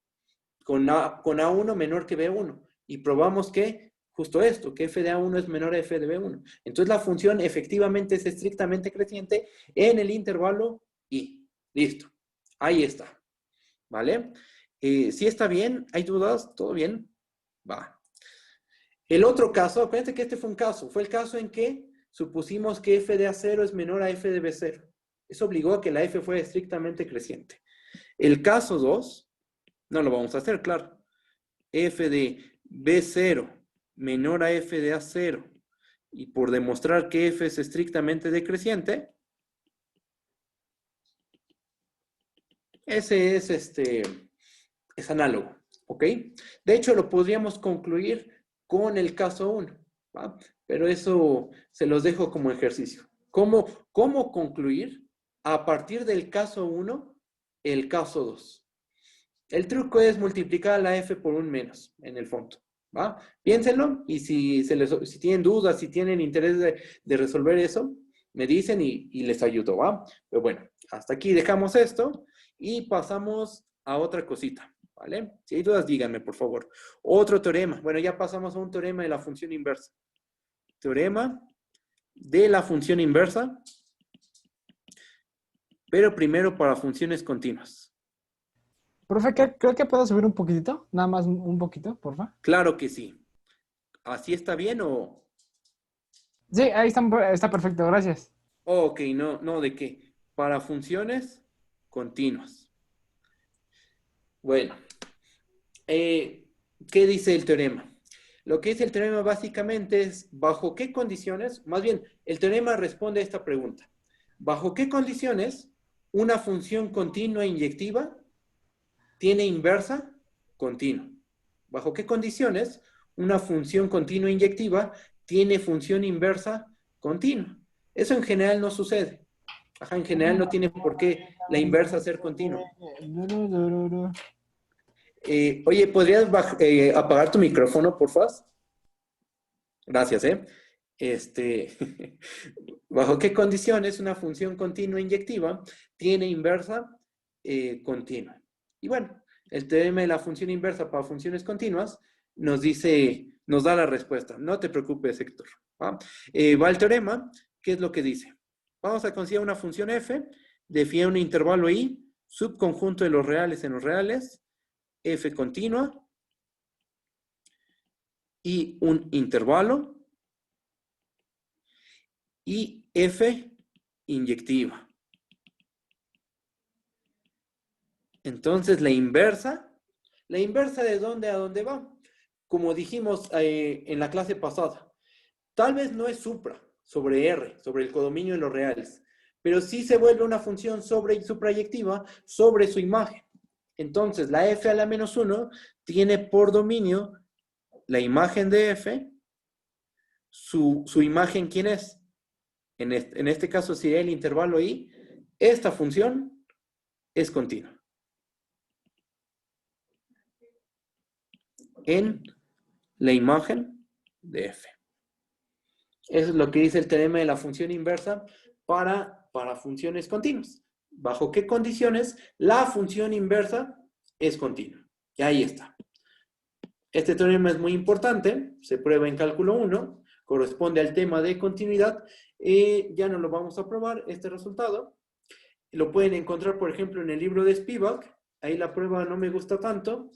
con A1 menor que B1. Y probamos que, justo esto, que f de A1 es menor a f de B1. Entonces la función efectivamente es estrictamente creciente en el intervalo I. Listo. Ahí está. ¿Vale? ¿Sí está bien? ¿Hay dudas? ¿Todo bien? Va. El otro caso, acuérdense que este fue un caso. Fue el caso en que supusimos que f de A0 es menor a f de B0. Eso obligó a que la f fuera estrictamente creciente. El caso 2, no lo vamos a hacer, claro. F de B0 menor a f de A0. Y por demostrar que f es estrictamente decreciente, ese es análogo, ¿ok? De hecho, lo podríamos concluir con el caso 1, ¿va? Pero eso se los dejo como ejercicio. ¿Cómo concluir a partir del caso 1 el caso 2? El truco es multiplicar la f por un menos, en el fondo, ¿va? Piénsenlo y si tienen dudas, si tienen interés de resolver eso, me dicen y les ayudo, ¿va? Pero bueno, hasta aquí dejamos esto y pasamos a otra cosita, ¿vale? Si hay dudas, díganme, por favor. Otro teorema. Bueno, ya pasamos a un teorema de la función inversa. Teorema de la función inversa, pero primero para funciones continuas.
Profe, creo que puedo subir un poquitito, nada más un poquito, porfa.
Claro que sí. ¿Así está bien o...?
Sí, ahí está perfecto, gracias.
Ok, no, ¿de qué? Para funciones continuas. Bueno, ¿qué dice el teorema? Lo que dice el teorema básicamente es bajo qué condiciones, más bien, el teorema responde a esta pregunta. ¿Bajo qué condiciones una función continua inyectiva tiene inversa continua? ¿Bajo qué condiciones una función continua inyectiva tiene función inversa continua? Eso en general no sucede. Ajá, en general no tiene por qué la inversa ser continua. Oye, ¿podrías apagar tu micrófono, por favor? Gracias, ¿eh? ¿Bajo qué condiciones una función continua inyectiva tiene inversa continua? Y bueno, el teorema de la función inversa para funciones continuas nos da la respuesta. No te preocupes, Héctor. ¿Va? Va el teorema, ¿qué es lo que dice? Vamos a considerar una función f, define un intervalo i, subconjunto de los reales en los reales, f continua, y un intervalo, y f inyectiva. Entonces, ¿la inversa de dónde a dónde va? Como dijimos en la clase pasada, tal vez no es supra sobre R, sobre el codominio de los reales, pero sí se vuelve una función suprayectiva sobre su imagen. Entonces, la f a la menos 1 tiene por dominio la imagen de f. Su imagen, ¿quién es? En este caso sería el intervalo i. Esta función es continua. En la imagen de f. Eso es lo que dice el teorema de la función inversa para funciones continuas. ¿Bajo qué condiciones la función inversa es continua? Y ahí está. Este teorema es muy importante, se prueba en cálculo 1, corresponde al tema de continuidad. Ya no lo vamos a probar, este resultado. Lo pueden encontrar, por ejemplo, en el libro de Spivak. Ahí la prueba no me gusta tanto.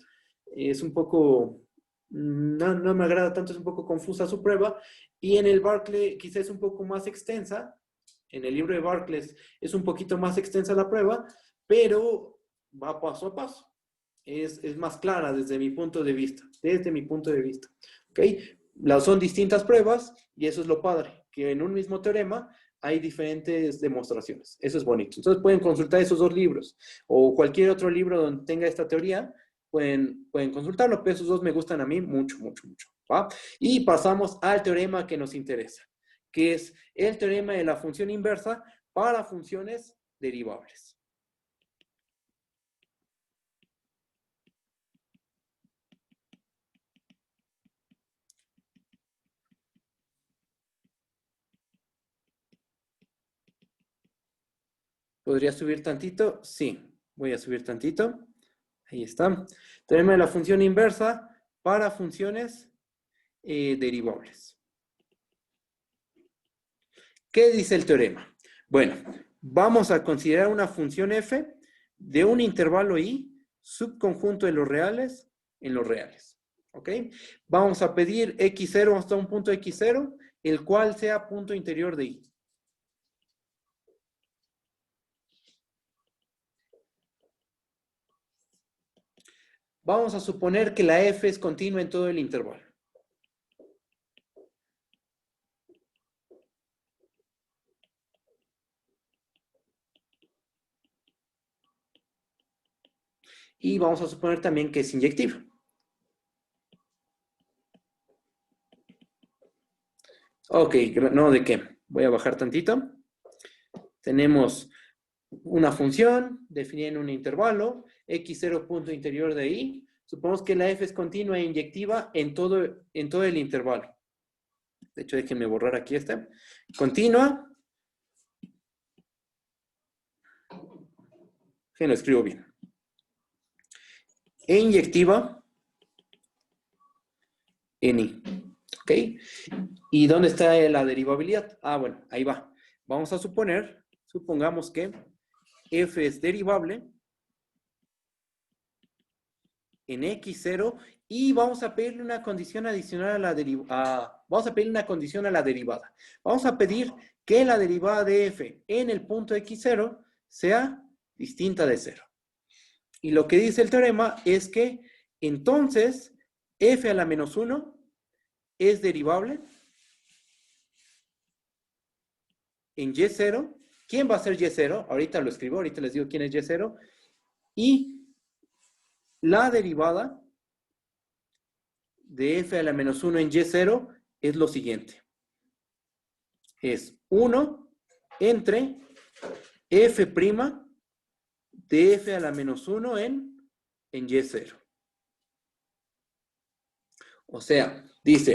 Es un poco... No me agrada tanto, es un poco confusa su prueba. Y en el Barclay quizás es un poco más extensa. En el libro de Barclay es un poquito más extensa la prueba, pero va paso a paso. Es más clara desde mi punto de vista. ¿Ok? Son distintas pruebas y eso es lo padre, que en un mismo teorema hay diferentes demostraciones. Eso es bonito. Entonces pueden consultar esos dos libros o cualquier otro libro donde tenga esta teoría. Pueden consultarlo, pero esos dos me gustan a mí mucho, mucho, mucho. ¿Va? Y pasamos al teorema que nos interesa, que es el teorema de la función inversa para funciones derivables. ¿Podría subir tantito? Sí, voy a subir tantito. Ahí está. Teorema de la función inversa para funciones derivables. ¿Qué dice el teorema? Bueno, vamos a considerar una función f de un intervalo i, subconjunto de los reales en los reales. ¿Ok? Vamos a pedir x0 hasta un punto x0, el cual sea punto interior de i. Vamos a suponer que la f es continua en todo el intervalo. Y vamos a suponer también que es inyectiva. Ok, no, ¿de qué? Voy a bajar tantito. Tenemos una función definida en un intervalo, x0 punto interior de i. Supongamos que la f es continua e inyectiva en todo el intervalo. De hecho, déjenme borrar aquí esta. Continua. Que lo escribo bien. E inyectiva en i. ¿Ok? ¿Y dónde está la derivabilidad? Ah, bueno, ahí va. Vamos a supongamos que f es derivable en x0 y vamos a pedirle una condición adicional a la derivada. Vamos a pedirle una condición a la derivada. Vamos a pedir que la derivada de f en el punto x0 sea distinta de 0. Y lo que dice el teorema es que entonces f a la menos 1 es derivable en y0. ¿Quién va a ser y0? Ahorita lo escribo, ahorita les digo quién es y0. Y la derivada de f a la menos 1 en y0 es lo siguiente. Es 1 entre f' de f a la menos 1 en y0. O sea, dice,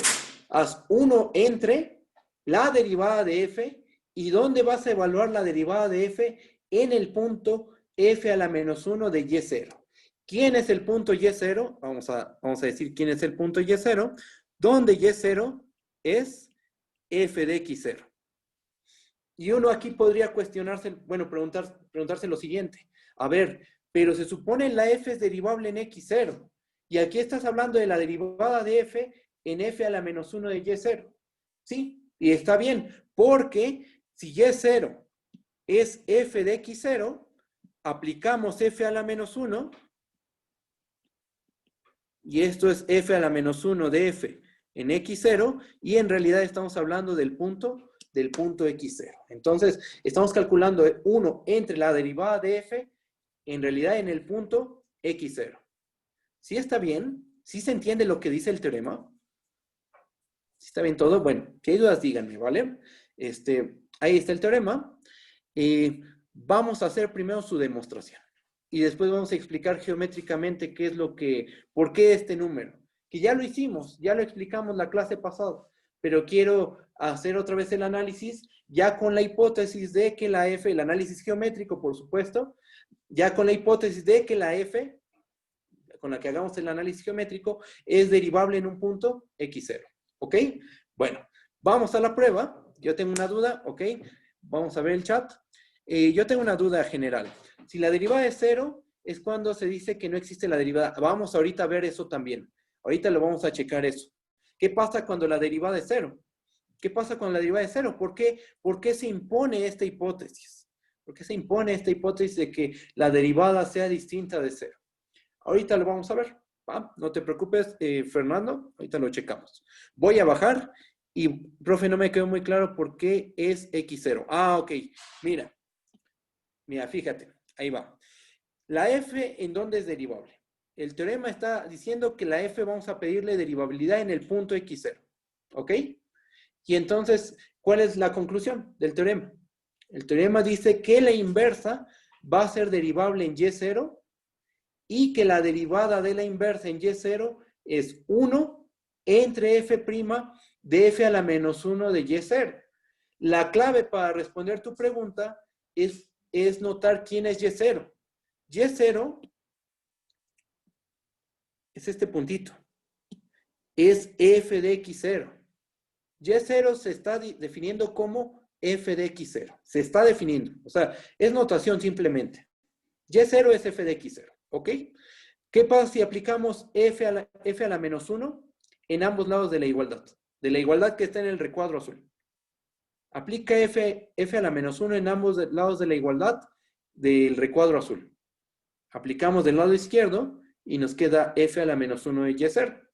haz 1 entre la derivada de f, ¿y dónde vas a evaluar la derivada de f? En el punto f a la menos 1 de y0. ¿Quién es el punto y0? Vamos a decir quién es el punto y0, donde y0 es f de x0. Y uno aquí podría cuestionarse, bueno, preguntarse lo siguiente. A ver, pero se supone la f es derivable en x0. Y aquí estás hablando de la derivada de f en f a la menos 1 de y0. ¿Sí? Y está bien, porque si y0 es f de x0, aplicamos f a la menos 1, y esto es f a la menos 1 de f en x0, y en realidad estamos hablando del punto x0. Entonces, estamos calculando 1 entre la derivada de f, en realidad en el punto x0. ¿Sí está bien? ¿Sí se entiende lo que dice el teorema? ¿Sí está bien todo? Bueno, si hay dudas, díganme, ¿vale? Ahí está el teorema. Vamos a hacer primero su demostración. Y después vamos a explicar geométricamente por qué este número. Que ya lo hicimos, ya lo explicamos la clase pasada. Pero quiero hacer otra vez el análisis, ya con la hipótesis de que la f, el análisis geométrico, por supuesto, ya con la hipótesis de que la f, con la que hagamos el análisis geométrico, es derivable en un punto x0. ¿Ok? Bueno, vamos a la prueba. Yo tengo una duda, ¿ok? Vamos a ver el chat. Yo tengo una duda general. Si la derivada es 0, es cuando se dice que no existe la derivada. Vamos ahorita a ver eso también. Ahorita lo vamos a checar eso. ¿Qué pasa cuando la derivada es 0? ¿Qué pasa cuando la derivada es 0? ¿Por qué se impone esta hipótesis? ¿Por qué se impone esta hipótesis de que la derivada sea distinta de 0? Ahorita lo vamos a ver. ¿Va? No te preocupes, Fernando. Ahorita lo checamos. Voy a bajar y, profe, no me quedó muy claro por qué es x0. Ah, ok. Mira, fíjate. Ahí va. La f, ¿en dónde es derivable? El teorema está diciendo que la f vamos a pedirle derivabilidad en el punto x0. ¿Ok? Y entonces, ¿cuál es la conclusión del teorema? El teorema dice que la inversa va a ser derivable en y0 y que la derivada de la inversa en y0 es 1 entre f' de f a la menos 1 de y0. La clave para responder tu pregunta es notar quién es y0. Y0 es este puntito. Es f de x0. Y0 se está definiendo como f de x0. Se está definiendo. O sea, es notación simplemente. Y0 es f de x0. ¿Ok? ¿Qué pasa si aplicamos f a la menos 1 en ambos lados de la igualdad? De la igualdad que está en el recuadro azul. Aplica f a la menos 1 en ambos lados de la igualdad del recuadro azul. Aplicamos del lado izquierdo y nos queda f a la menos 1 de y0.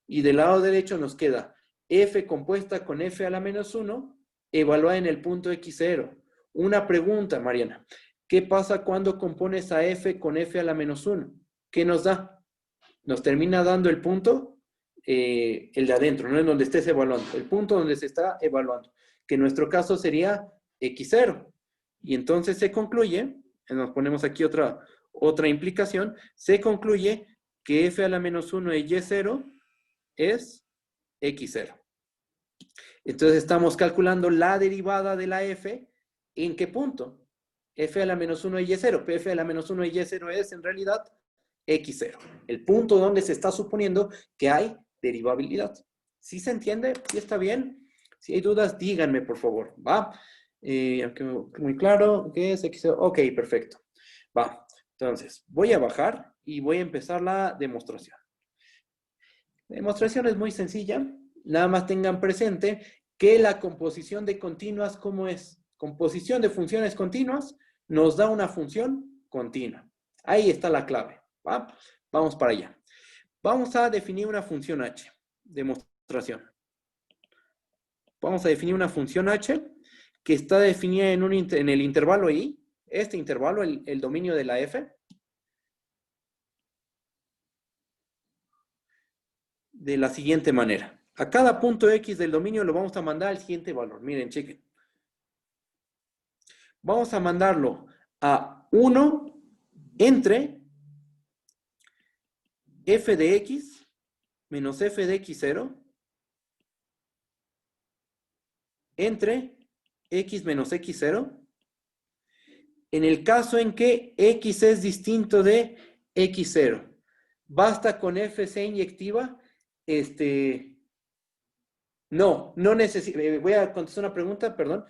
Y del lado derecho nos queda f compuesta con f a la menos 1 evaluada en el punto x0. Una pregunta, Mariana. ¿Qué pasa cuando compones a f con f a la menos 1? ¿Qué nos da? Nos termina dando el punto, el de adentro, no en donde estés evaluando, el punto donde se está evaluando, que en nuestro caso sería x0. Y entonces se concluye, nos ponemos aquí otra implicación, se concluye que f a la menos 1 de y0 es x0. Entonces estamos calculando la derivada de la f, ¿en qué punto? F a la menos 1 de y0. F a la menos 1 de y0 es en realidad x0. El punto donde se está suponiendo que hay derivabilidad. ¿Sí se entiende? ¿Sí está bien? Si hay dudas, díganme, por favor. ¿Va? Muy claro, ¿qué es x0? Ok, perfecto. Va. Entonces, voy a bajar y voy a empezar la demostración. La demostración es muy sencilla. Nada más tengan presente que la composición de continuas, ¿cómo es? Composición de funciones continuas nos da una función continua. Ahí está la clave. ¿Va? Vamos para allá. Vamos a definir una función h. Demostración. Vamos a definir una función h que está definida en el intervalo i. Este intervalo, el dominio de la f. De la siguiente manera. A cada punto x del dominio lo vamos a mandar al siguiente valor. Miren, chequen. vamos a mandarlo a 1 entre f de x menos f de x0 entre x menos x0, en el caso en que x es distinto de x0. Basta con fc inyectiva. No necesita, voy a contestar una pregunta, perdón.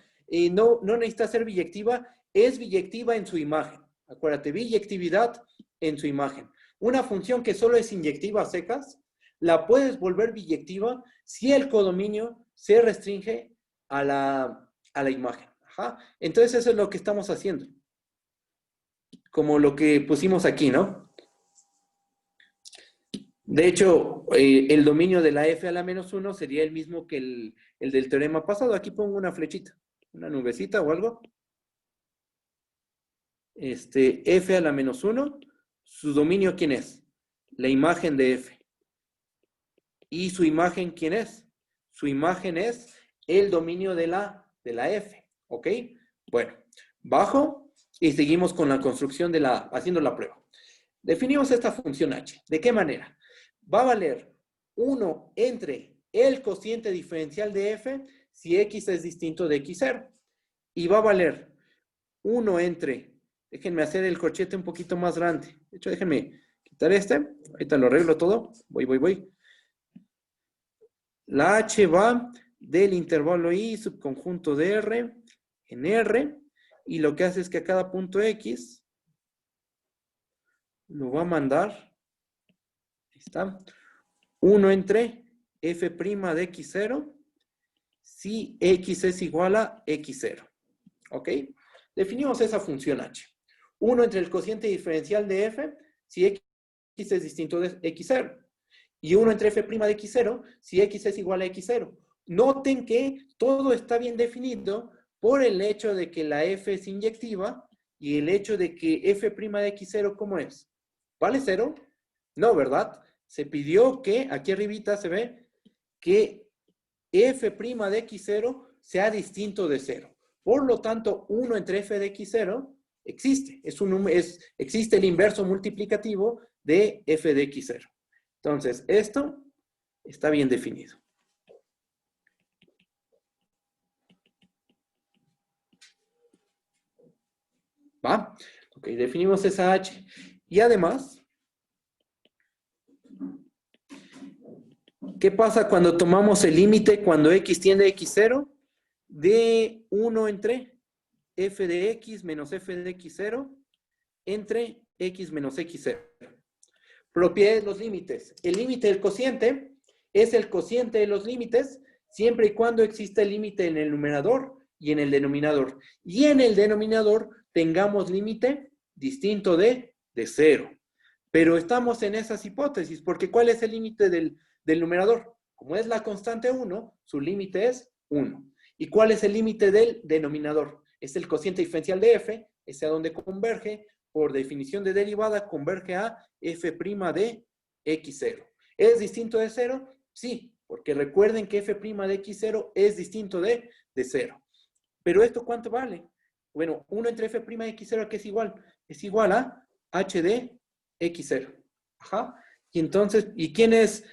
No necesita ser biyectiva, es biyectiva en su imagen. Acuérdate, biyectividad en su imagen. Una función que solo es inyectiva a secas, la puedes volver biyectiva si el codominio se restringe a la imagen. Ajá. Entonces eso es lo que estamos haciendo. Como lo que pusimos aquí, ¿no? De hecho, el dominio de la f a la menos 1 sería el mismo que el del teorema pasado. Aquí pongo una flechita, una nubecita o algo. F a la menos 1, su dominio, ¿quién es? La imagen de f. ¿Y su imagen quién es? Su imagen es el dominio de la f. ¿Ok? Bueno, bajo y seguimos con la construcción haciendo la prueba. Definimos esta función h. ¿De qué manera? Va a valer 1 entre el cociente diferencial de f si x es distinto de x0. Y va a valer 1 entre, déjenme hacer el corchete un poquito más grande. De hecho, déjenme quitar ahorita lo arreglo todo. Voy. La h va del intervalo i subconjunto de r en r, y lo que hace es que a cada punto x lo va a mandar, ahí está, 1 entre f' de x0 si x es igual a x0. ¿Ok? Definimos esa función h. 1 entre el cociente diferencial de f si x es distinto de x0. Y 1 entre f' de x0 si x es igual a x0. Noten que todo está bien definido por el hecho de que la f es inyectiva y el hecho de que f' de x0, ¿cómo es? ¿Vale 0? No, ¿verdad? Se pidió que, aquí arribita se ve, que f' de x0 sea distinto de 0. Por lo tanto, 1 entre f de x0 existe. Existe el inverso multiplicativo de f de x0. Entonces, esto está bien definido. ¿Va? Ok, definimos esa h. Y además, ¿qué pasa cuando tomamos el límite cuando x tiende a x0? De 1 entre f de x menos f de x0 entre x menos x0. Propiedades de los límites. El límite del cociente es el cociente de los límites siempre y cuando exista el límite en el numerador y en el denominador. Y en el denominador tengamos límite distinto de 0. Pero estamos en esas hipótesis, porque ¿cuál es el límite del numerador? Como es la constante 1, su límite es 1. ¿Y cuál es el límite del denominador? Es el cociente diferencial de f, ese a donde converge, por definición de derivada, converge a f' de x0. ¿Es distinto de 0? Sí, porque recuerden que f' de x0 es distinto de 0. ¿Pero esto cuánto vale? Bueno, 1 entre f' de x0, ¿qué es igual? Es igual a h de x0. Ajá. Y entonces, ¿y quién es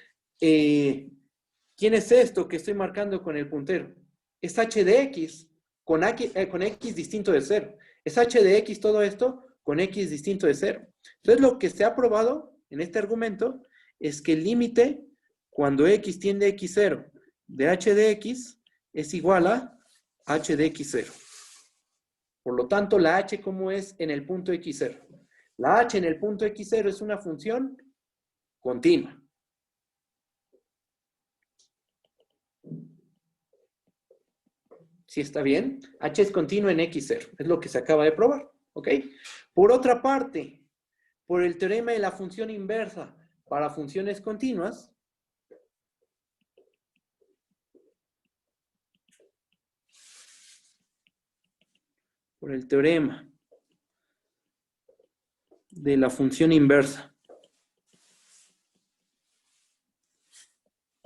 esto que estoy marcando con el puntero? Es h de x con x distinto de 0. Es h de x todo esto con x distinto de 0. Entonces, lo que se ha probado en este argumento es que el límite cuando x tiende a x0 de h de x es igual a h de x0. Por lo tanto, la h, ¿cómo es en el punto x0? La h en el punto x0 es una función continua. ¿Sí está bien? H es continua en x0. Es lo que se acaba de probar. ¿Ok? Por otra parte, por el teorema de la función inversa para funciones continuas, por el teorema de la función inversa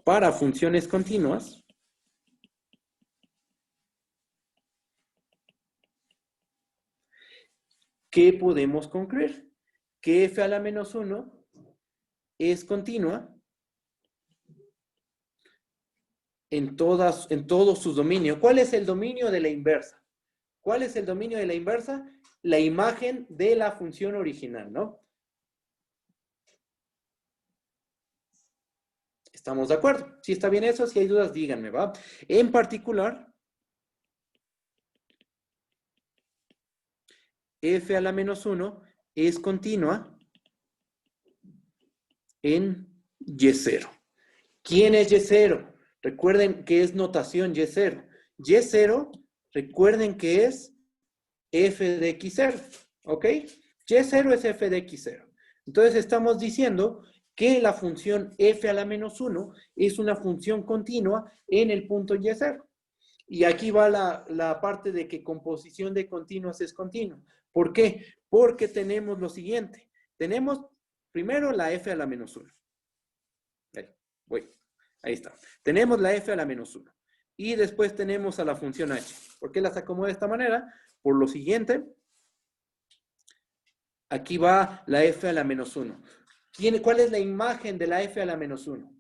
para funciones continuas, ¿qué podemos concluir? Que f a la menos 1 es continua en todos sus dominios. ¿Cuál es el dominio de la inversa? ¿Cuál es el dominio de la inversa? La imagen de la función original, ¿no? ¿Estamos de acuerdo? Si está bien eso, si hay dudas, díganme, ¿va? En particular, f a la menos 1 es continua en Y0. ¿Quién es Y0? Recuerden que es notación Y0. Y0, recuerden que es f de x0, ¿ok? Y0 es f de x0. Entonces estamos diciendo que la función f a la menos 1 es una función continua en el punto Y0. Y aquí va la parte de que composición de continuos es continua. ¿Por qué? Porque tenemos lo siguiente. Tenemos primero la f a la menos 1. Ahí está. Tenemos la f a la menos 1. Y después tenemos a la función h. ¿Por qué las acomodo de esta manera? Por lo siguiente. Aquí va la f a la menos 1. ¿Cuál es la imagen de la f a la menos 1?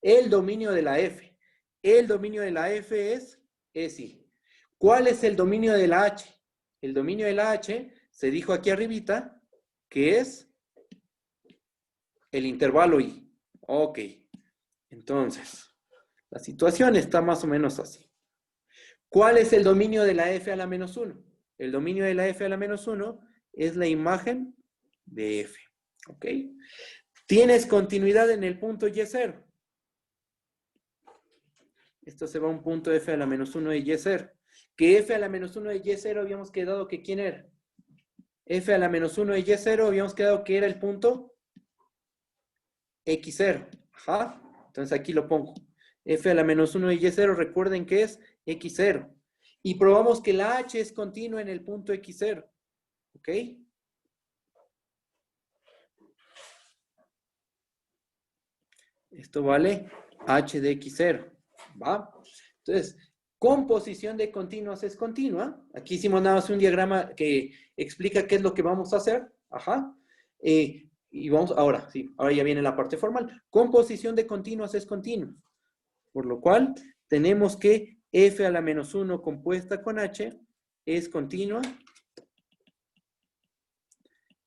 El dominio de la f. El dominio de la f es I. ¿Cuál es el dominio de la h? El dominio de la h se dijo aquí arribita que es el intervalo I. Ok. Entonces, la situación está más o menos así. ¿Cuál es el dominio de la f a la menos 1? El dominio de la f a la menos 1 es la imagen de f. ¿Ok? ¿Tienes continuidad en el punto Y0? Esto se va a un punto f a la menos 1 de Y0. Que f a la menos 1 de Y0 habíamos quedado que ¿quién era? F a la menos 1 de Y0 habíamos quedado que era el punto X0. Ajá. Entonces aquí lo pongo. F a la menos 1 de Y0, recuerden que es X0. Y probamos que la H es continua en el punto X0. ¿Ok? Esto vale H de X0. ¿Va? Entonces, composición de continuos es continua. Aquí hicimos nada más un diagrama que explica qué es lo que vamos a hacer. Ajá. Y vamos, ahora ya viene la parte formal. Composición de continuos es continua. Por lo cual, tenemos que f a la menos 1 compuesta con h es continua.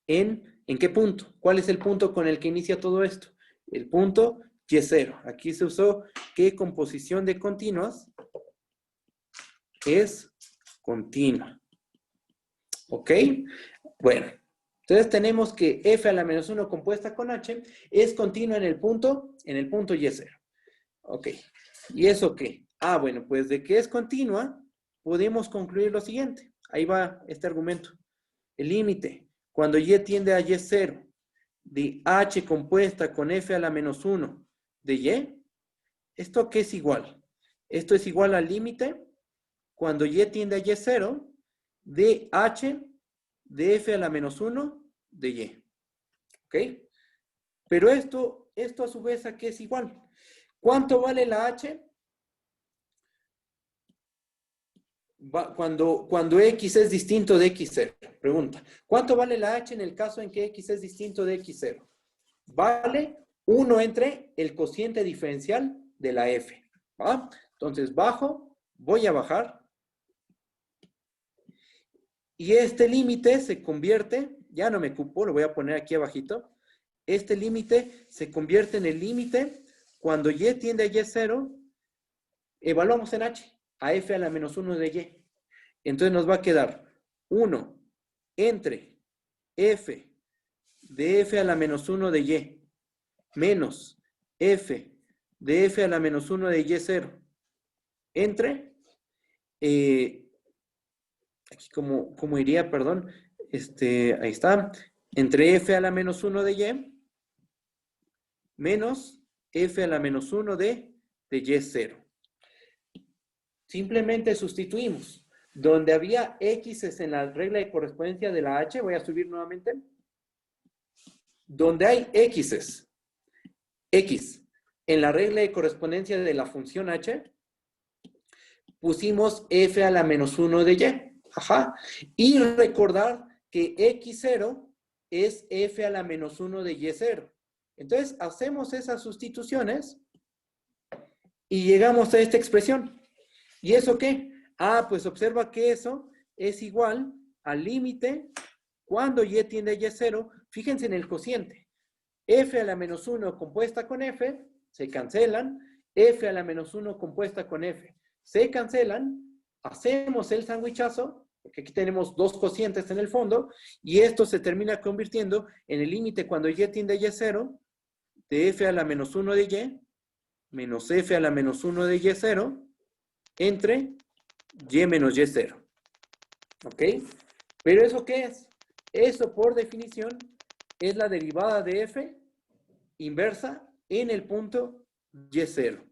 ¿En qué punto? ¿Cuál es el punto con el que inicia todo esto? El punto Y0. Aquí se usó que composición de continuos es continua. ¿Ok? Bueno. Entonces tenemos que f a la menos 1 compuesta con h es continua en el punto Y0. Ok. ¿Y eso qué? Ah, bueno, pues de que es continua, podemos concluir lo siguiente. Ahí va este argumento. El límite, cuando y tiende a Y0, de h compuesta con f a la menos 1 de y, ¿esto qué es igual? Esto es igual al límite, cuando y tiende a Y0, de h de f a la menos 1 de y. ¿Ok? Pero esto a su vez, ¿a qué es igual? ¿Cuánto vale la h? Cuando x es distinto de x0. Pregunta. ¿Cuánto vale la h en el caso en que x es distinto de x0? Vale 1 entre el cociente diferencial de la f. ¿Va? Entonces voy a bajar. Y este límite se convierte, ya no me cupo, lo voy a poner aquí abajito. Este límite se convierte en el límite cuando y tiende a Y0, evaluamos en h, a f a la menos 1 de y. Entonces nos va a quedar 1 entre f de f a la menos 1 de y menos f de f a la menos 1 de Y0 entre... aquí como iría, perdón, ahí está, entre f a la menos 1 de y menos f a la menos 1 de Y0. Simplemente sustituimos. Donde había x's en la regla de correspondencia de la h, voy a subir nuevamente. Donde hay x's, x, en la regla de correspondencia de la función h, pusimos f a la menos 1 de y. Ajá. Y recordar que x0 es f a la menos 1 de y0. Entonces, hacemos esas sustituciones y llegamos a esta expresión. ¿Y eso qué? Ah, pues observa que eso es igual al límite cuando y tiende a y0. Fíjense en el cociente. F a la menos 1 compuesta con f, se cancelan. F a la menos 1 compuesta con f, se cancelan. Hacemos el sandwichazo, porque aquí tenemos dos cocientes en el fondo, y esto se termina convirtiendo en el límite cuando y tiende a y0, de f a la menos 1 de y, menos f a la menos 1 de y0, entre y menos y0. ¿Ok? ¿Pero eso qué es? Eso, por definición, es la derivada de f inversa en el punto y0.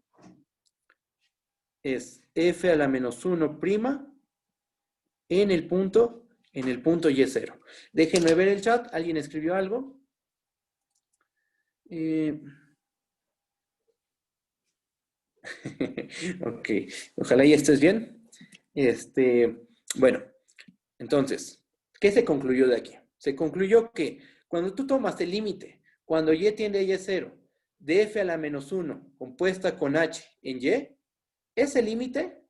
Es f a la menos 1 prima en el punto y0. Déjenme ver el chat. ¿Alguien escribió algo? Ok. Ojalá ya estés bien. Bueno, entonces, ¿qué se concluyó de aquí? Se concluyó que cuando tú tomas el límite, cuando y tiende a y0, de f a la menos 1 compuesta con h en y, ese límite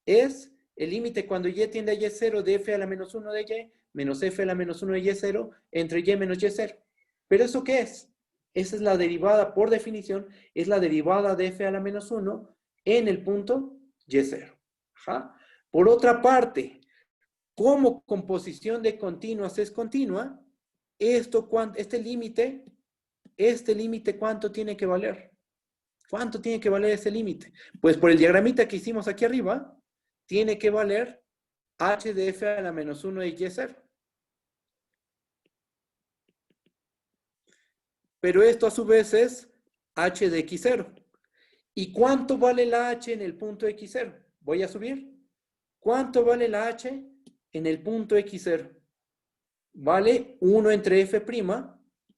es el límite cuando y tiende a y0 de f a la menos 1 de y menos f a la menos 1 de y0 entre y menos y0. ¿Pero eso qué es? Esa es la derivada, por definición, es la derivada de f a la menos 1 en el punto y0. Ajá. Por otra parte, como composición de continuas es continua, este límite, ¿cuánto tiene que valer? ¿Cuánto tiene que valer ese límite? Pues por el diagramita que hicimos aquí arriba, tiene que valer h de f a la menos 1 de y0. Pero esto a su vez es h de x0. ¿Y cuánto vale la h en el punto x0? Voy a subir. ¿Cuánto vale la h en el punto x0? Vale 1 entre f'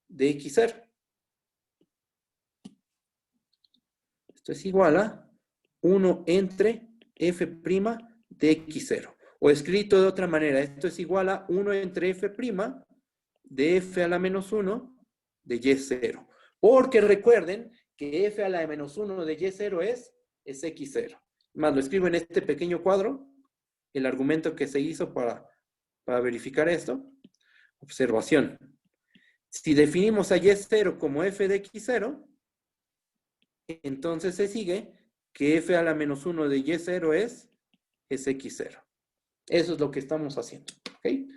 de x0. Esto es igual a 1 entre f' de x0. O escrito de otra manera, esto es igual a 1 entre f' de f a la menos 1 de y0. Porque recuerden que f a la menos 1 de y0 es x0. Más lo escribo en este pequeño cuadro, el argumento que se hizo para verificar esto. Observación. Si definimos a y0 como f de x0, entonces se sigue que f a la menos 1 de y0 es x0. Eso es lo que estamos haciendo. ¿Okay?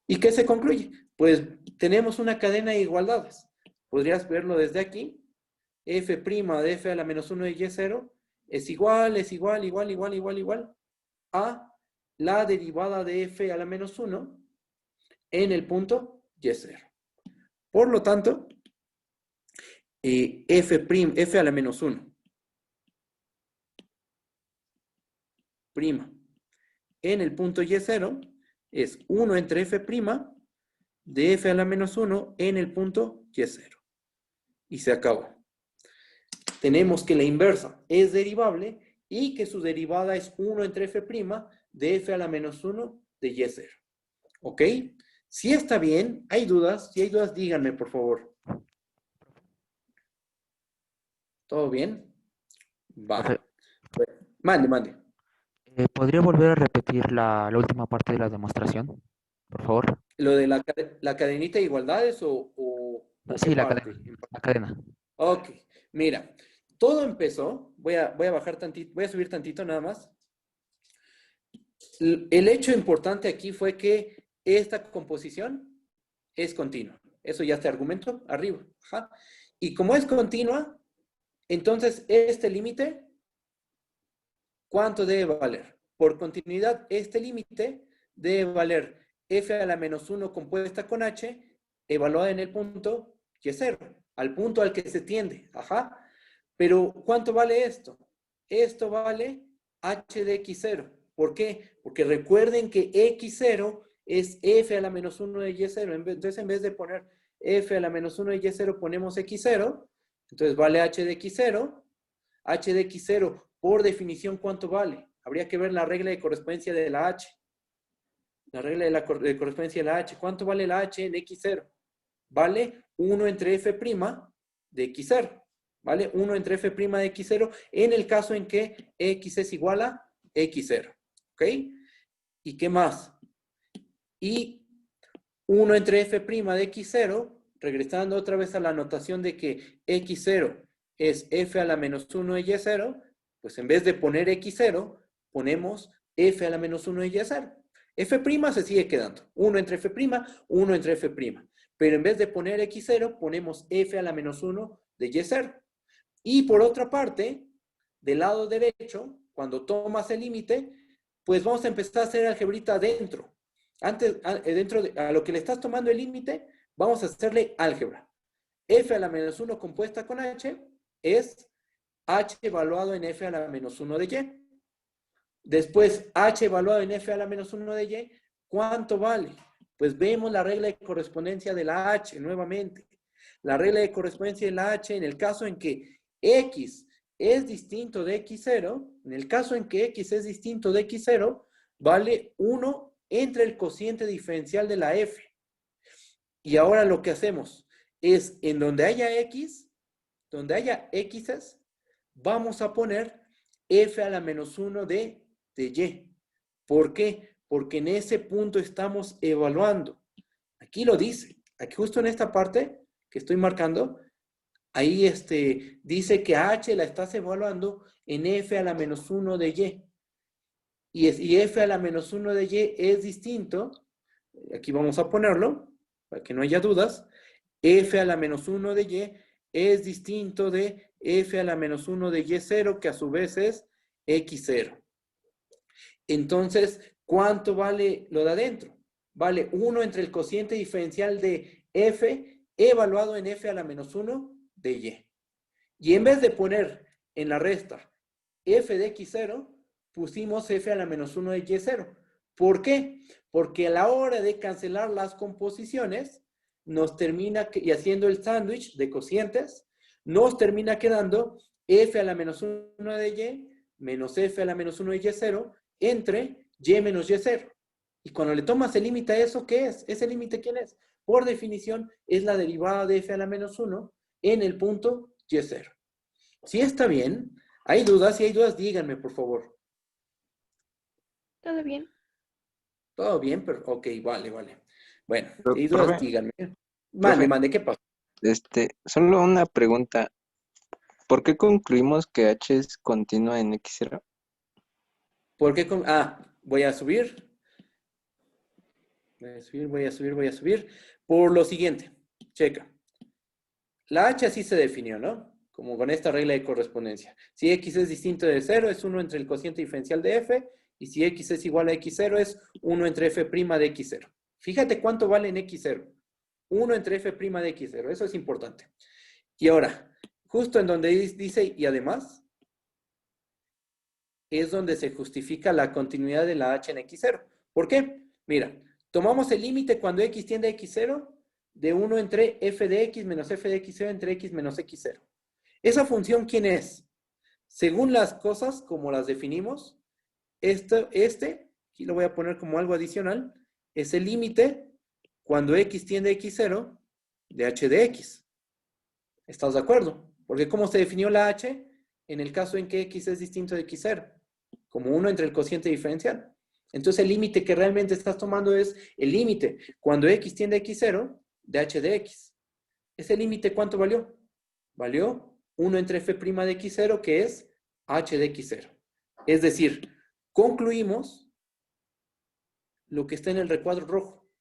¿Y qué se concluye? Pues tenemos una cadena de igualdades. Podrías verlo desde aquí. F' de f a la menos 1 de y0 es igual a la derivada de f a la menos 1 en el punto y0. Por lo tanto, f a la menos 1 prima en el punto y0 es 1 entre f' de f a la menos 1 en el punto y0. Y se acabó. Tenemos que la inversa es derivable y que su derivada es 1 entre f' de f a la menos 1 de y0. ¿Ok? Si está bien, ¿hay dudas? Si hay dudas, díganme, por favor. ¿Todo bien? Va.
Profe,
Mande.
¿Podría volver a repetir la última parte de la demostración, por favor?
¿Lo de la cadenita de igualdades o
Sí,
qué
la
parte?
cadena. La cadena.
Ok, mira, todo empezó, voy a bajar tantito, voy a subir tantito nada más. El hecho importante aquí fue que esta composición es continua. Eso ya te argumento arriba. Ajá. Y como es continua, entonces este límite, ¿cuánto debe valer? Por continuidad, este límite debe valer f a la menos 1 compuesta con h, evaluada en el punto y0, al punto al que se tiende. Ajá. Pero, ¿cuánto vale esto? Esto vale h de x0. ¿Por qué? Porque recuerden que x0 es f a la menos 1 de y0. Entonces, en vez de poner f a la menos 1 de y0, ponemos x0. Entonces, vale h de x0. H de x0, por definición, ¿cuánto vale? Habría que ver la regla de correspondencia de la h. La regla de la de correspondencia de la H. ¿Cuánto vale la H en X0? Vale 1 entre F' de X0. ¿Vale? 1 entre F' de X0 en el caso en que X es igual a X0. ¿Ok? ¿Y qué más? Y 1 entre F' de X0, regresando otra vez a la notación de que X0 es F a la menos 1 de Y0, pues en vez de poner X0, ponemos F a la menos 1 de Y0. F' se sigue quedando. 1 entre F', 1 entre F'. Pero en vez de poner X0, ponemos F a la menos 1 de Y0. Y por otra parte, del lado derecho, cuando tomas el límite, pues vamos a empezar a hacer algebrita dentro. Antes, a lo que le estás tomando el límite, vamos a hacerle álgebra. F a la menos 1 compuesta con H es H evaluado en F a la menos 1 de Y. Después, H evaluado en F a la menos 1 de Y, ¿cuánto vale? Pues vemos la regla de correspondencia de la H nuevamente. La regla de correspondencia de la H en el caso en que X es distinto de X0, en el caso en que X es distinto de X0, vale 1 entre el cociente diferencial de la F. Y ahora lo que hacemos es, en donde haya X, donde haya X's, vamos a poner F a la menos 1 de Y. ¿Por qué? Porque en ese punto estamos evaluando. Aquí lo dice. Aquí justo en esta parte que estoy marcando, ahí dice que H la estás evaluando en F a la menos 1 de Y. Y F a la menos 1 de Y es distinto. Aquí vamos a ponerlo, para que no haya dudas. F a la menos 1 de Y es distinto de F a la menos 1 de Y0, que a su vez es X0. Entonces, ¿cuánto vale lo de adentro? Vale 1 entre el cociente diferencial de F evaluado en F a la menos 1 de Y. Y en vez de poner en la resta F de X0, pusimos F a la menos 1 de Y0. ¿Por qué? Porque a la hora de cancelar las composiciones, nos termina, y haciendo el sándwich de cocientes, nos termina quedando F a la menos 1 de Y menos F a la menos 1 de Y0 entre Y menos Y0. Y cuando le tomas el límite a eso, ¿qué es? ¿Ese límite quién es? Por definición, es la derivada de F a la menos 1 en el punto Y0. ¿Sí está bien? ¿Hay dudas? Si hay dudas, díganme, por favor.
Todo bien.
Todo bien, pero ok, vale. Bueno,
Pero,
si hay dudas,
profe,
díganme.
profe,
Mande, ¿qué pasa?
solo una pregunta. ¿Por qué concluimos que H es continua en X0?
¿Por qué voy a subir. Voy a subir. Por lo siguiente, checa. La H así se definió, ¿no? Como con esta regla de correspondencia. Si X es distinto de 0, es 1 entre el cociente diferencial de F. Y si X es igual a X0, es 1 entre F' de X0. Fíjate cuánto vale en X0. 1 entre F' de X0. Eso es importante. Y ahora, justo en donde dice, y además, es donde se justifica la continuidad de la H en X0. ¿Por qué? Mira, tomamos el límite cuando X tiende a X0 de 1 entre F de X menos F de X0 entre X menos X0. ¿Esa función quién es? Según las cosas, como las definimos, aquí lo voy a poner como algo adicional, es el límite cuando X tiende a X0 de H de X. ¿Estás de acuerdo? Porque ¿cómo se definió la H? En el caso en que X es distinto de X0, como 1 entre el cociente diferencial. Entonces el límite que realmente estás tomando es el límite cuando X tiende a X0 de H de X. ¿Ese límite cuánto valió? Valió 1 entre F' de X0, que es H de X0. Es decir, concluimos lo que está en el recuadro rojo,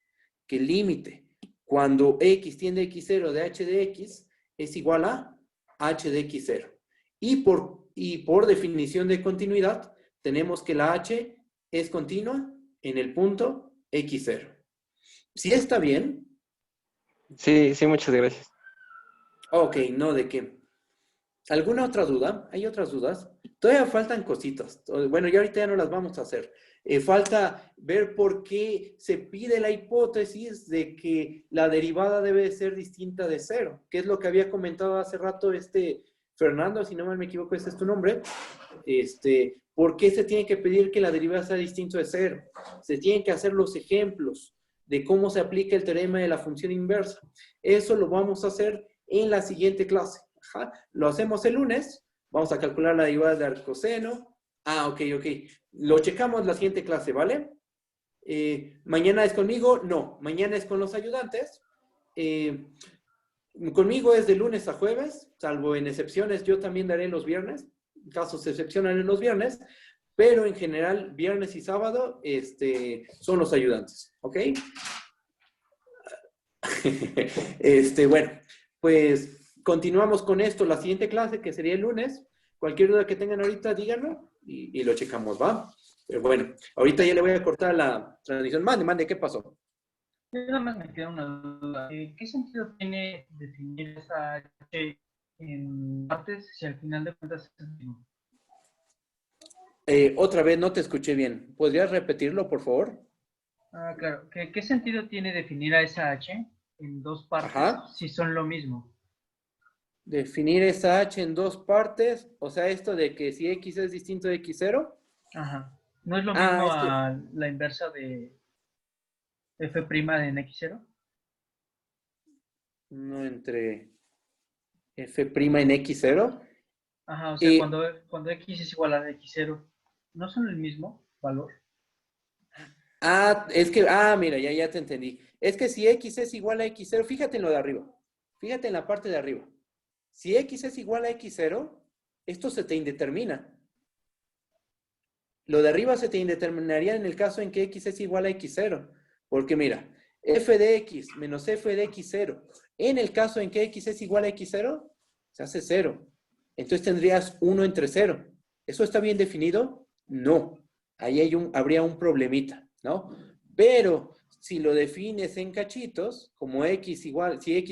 que el límite cuando X tiende a X0 de H de X es igual a H de X0. Y por definición de continuidad, tenemos que la H es continua en el punto X0. ¿Sí está bien?
Sí, muchas gracias.
Ok, no, ¿de qué? ¿Alguna otra duda? ¿Hay otras dudas? Todavía faltan cositas. Bueno, ya ahorita ya no las vamos a hacer. Falta ver por qué se pide la hipótesis de que la derivada debe ser distinta de 0, que es lo que había comentado hace rato Fernando, si no mal me equivoco, ese es tu nombre. ¿Por qué se tiene que pedir que la derivada sea distinto de cero? Se tienen que hacer los ejemplos de cómo se aplica el teorema de la función inversa. Eso lo vamos a hacer en la siguiente clase. Ajá. Lo hacemos el lunes. Vamos a calcular la derivada de arcoseno. Ok. Lo checamos la siguiente clase, ¿vale? ¿Mañana es conmigo? No. Mañana es con los ayudantes. Conmigo es de lunes a jueves, salvo en excepciones, yo también daré los viernes. En casos excepcionales los viernes. Pero en general, viernes y sábado son los ayudantes, ¿ok? Bueno, pues continuamos con esto la siguiente clase, que sería el lunes. Cualquier duda que tengan ahorita, díganlo y lo checamos, ¿va? Pero bueno, ahorita ya le voy a cortar la transmisión. Mande, ¿qué pasó?
Nada más me queda una duda. ¿Qué sentido tiene definir esa H en partes si al final de cuentas es el mismo?
Otra vez no te escuché bien. ¿Podrías repetirlo, por favor?
Claro. ¿Qué sentido tiene definir a esa H en dos partes si son lo mismo?
Definir esa H en dos partes, o sea, esto de que si X es distinto de X0.
Ajá. ¿No es lo mismo a la inversa de F' en X0?
No, entre F' en X0.
Ajá, o sea, cuando X es igual a X0, ¿no son el mismo valor?
Mira, ya te entendí. Es que si X es igual a X0, fíjate en lo de arriba. Fíjate en la parte de arriba. Si X es igual a X0, esto se te indetermina. Lo de arriba se te indeterminaría en el caso en que X es igual a X0. Porque mira, f de X menos f de X0, en el caso en que X es igual a X0, se hace 0. Entonces tendrías 1 entre 0. ¿Eso está bien definido? No. Ahí habría un problemita, ¿no? Pero si lo defines en cachitos, como si X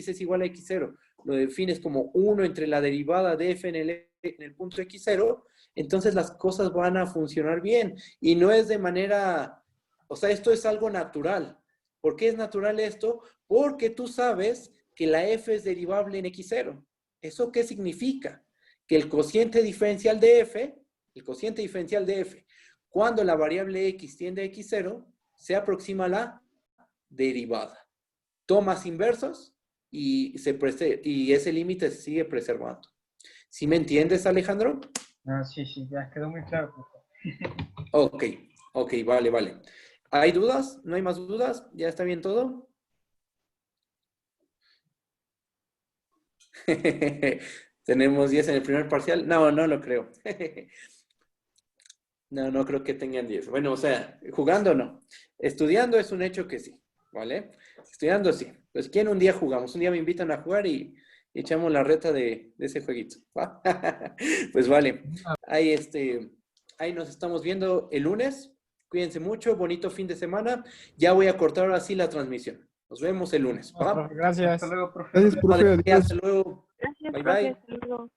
es igual a X0, lo defines como 1 entre la derivada de f en el punto X0, entonces las cosas van a funcionar bien. Y no es de manera, o sea, esto es algo natural. ¿Por qué es natural esto? Porque tú sabes que la f es derivable en X0. ¿Eso qué significa? Que el cociente diferencial de f, cuando la variable x tiende a X0, se aproxima a la derivada. Tomas inversos y ese límite se sigue preservando. ¿Sí me entiendes, Alejandro?
Sí, ya quedó muy claro.
Ok, vale. ¿Hay dudas? ¿No hay más dudas? ¿Ya está bien todo? ¿Tenemos 10 en el primer parcial? No lo creo. No creo que tengan 10. Bueno, o sea, jugando no. Estudiando es un hecho que sí, ¿vale? Estudiando sí. Pues, ¿quién un día jugamos? Un día me invitan a jugar y echamos la reta de ese jueguito, ¿va? Pues vale. Ahí nos estamos viendo el lunes. Cuídense mucho, bonito fin de semana. Ya voy a cortar ahora sí la transmisión. Nos vemos el lunes, ¿va?
Gracias.
Hasta luego, profe.
Gracias, profe.
Hasta luego.
Gracias,
Bye,
profe.
bye.
Hasta luego.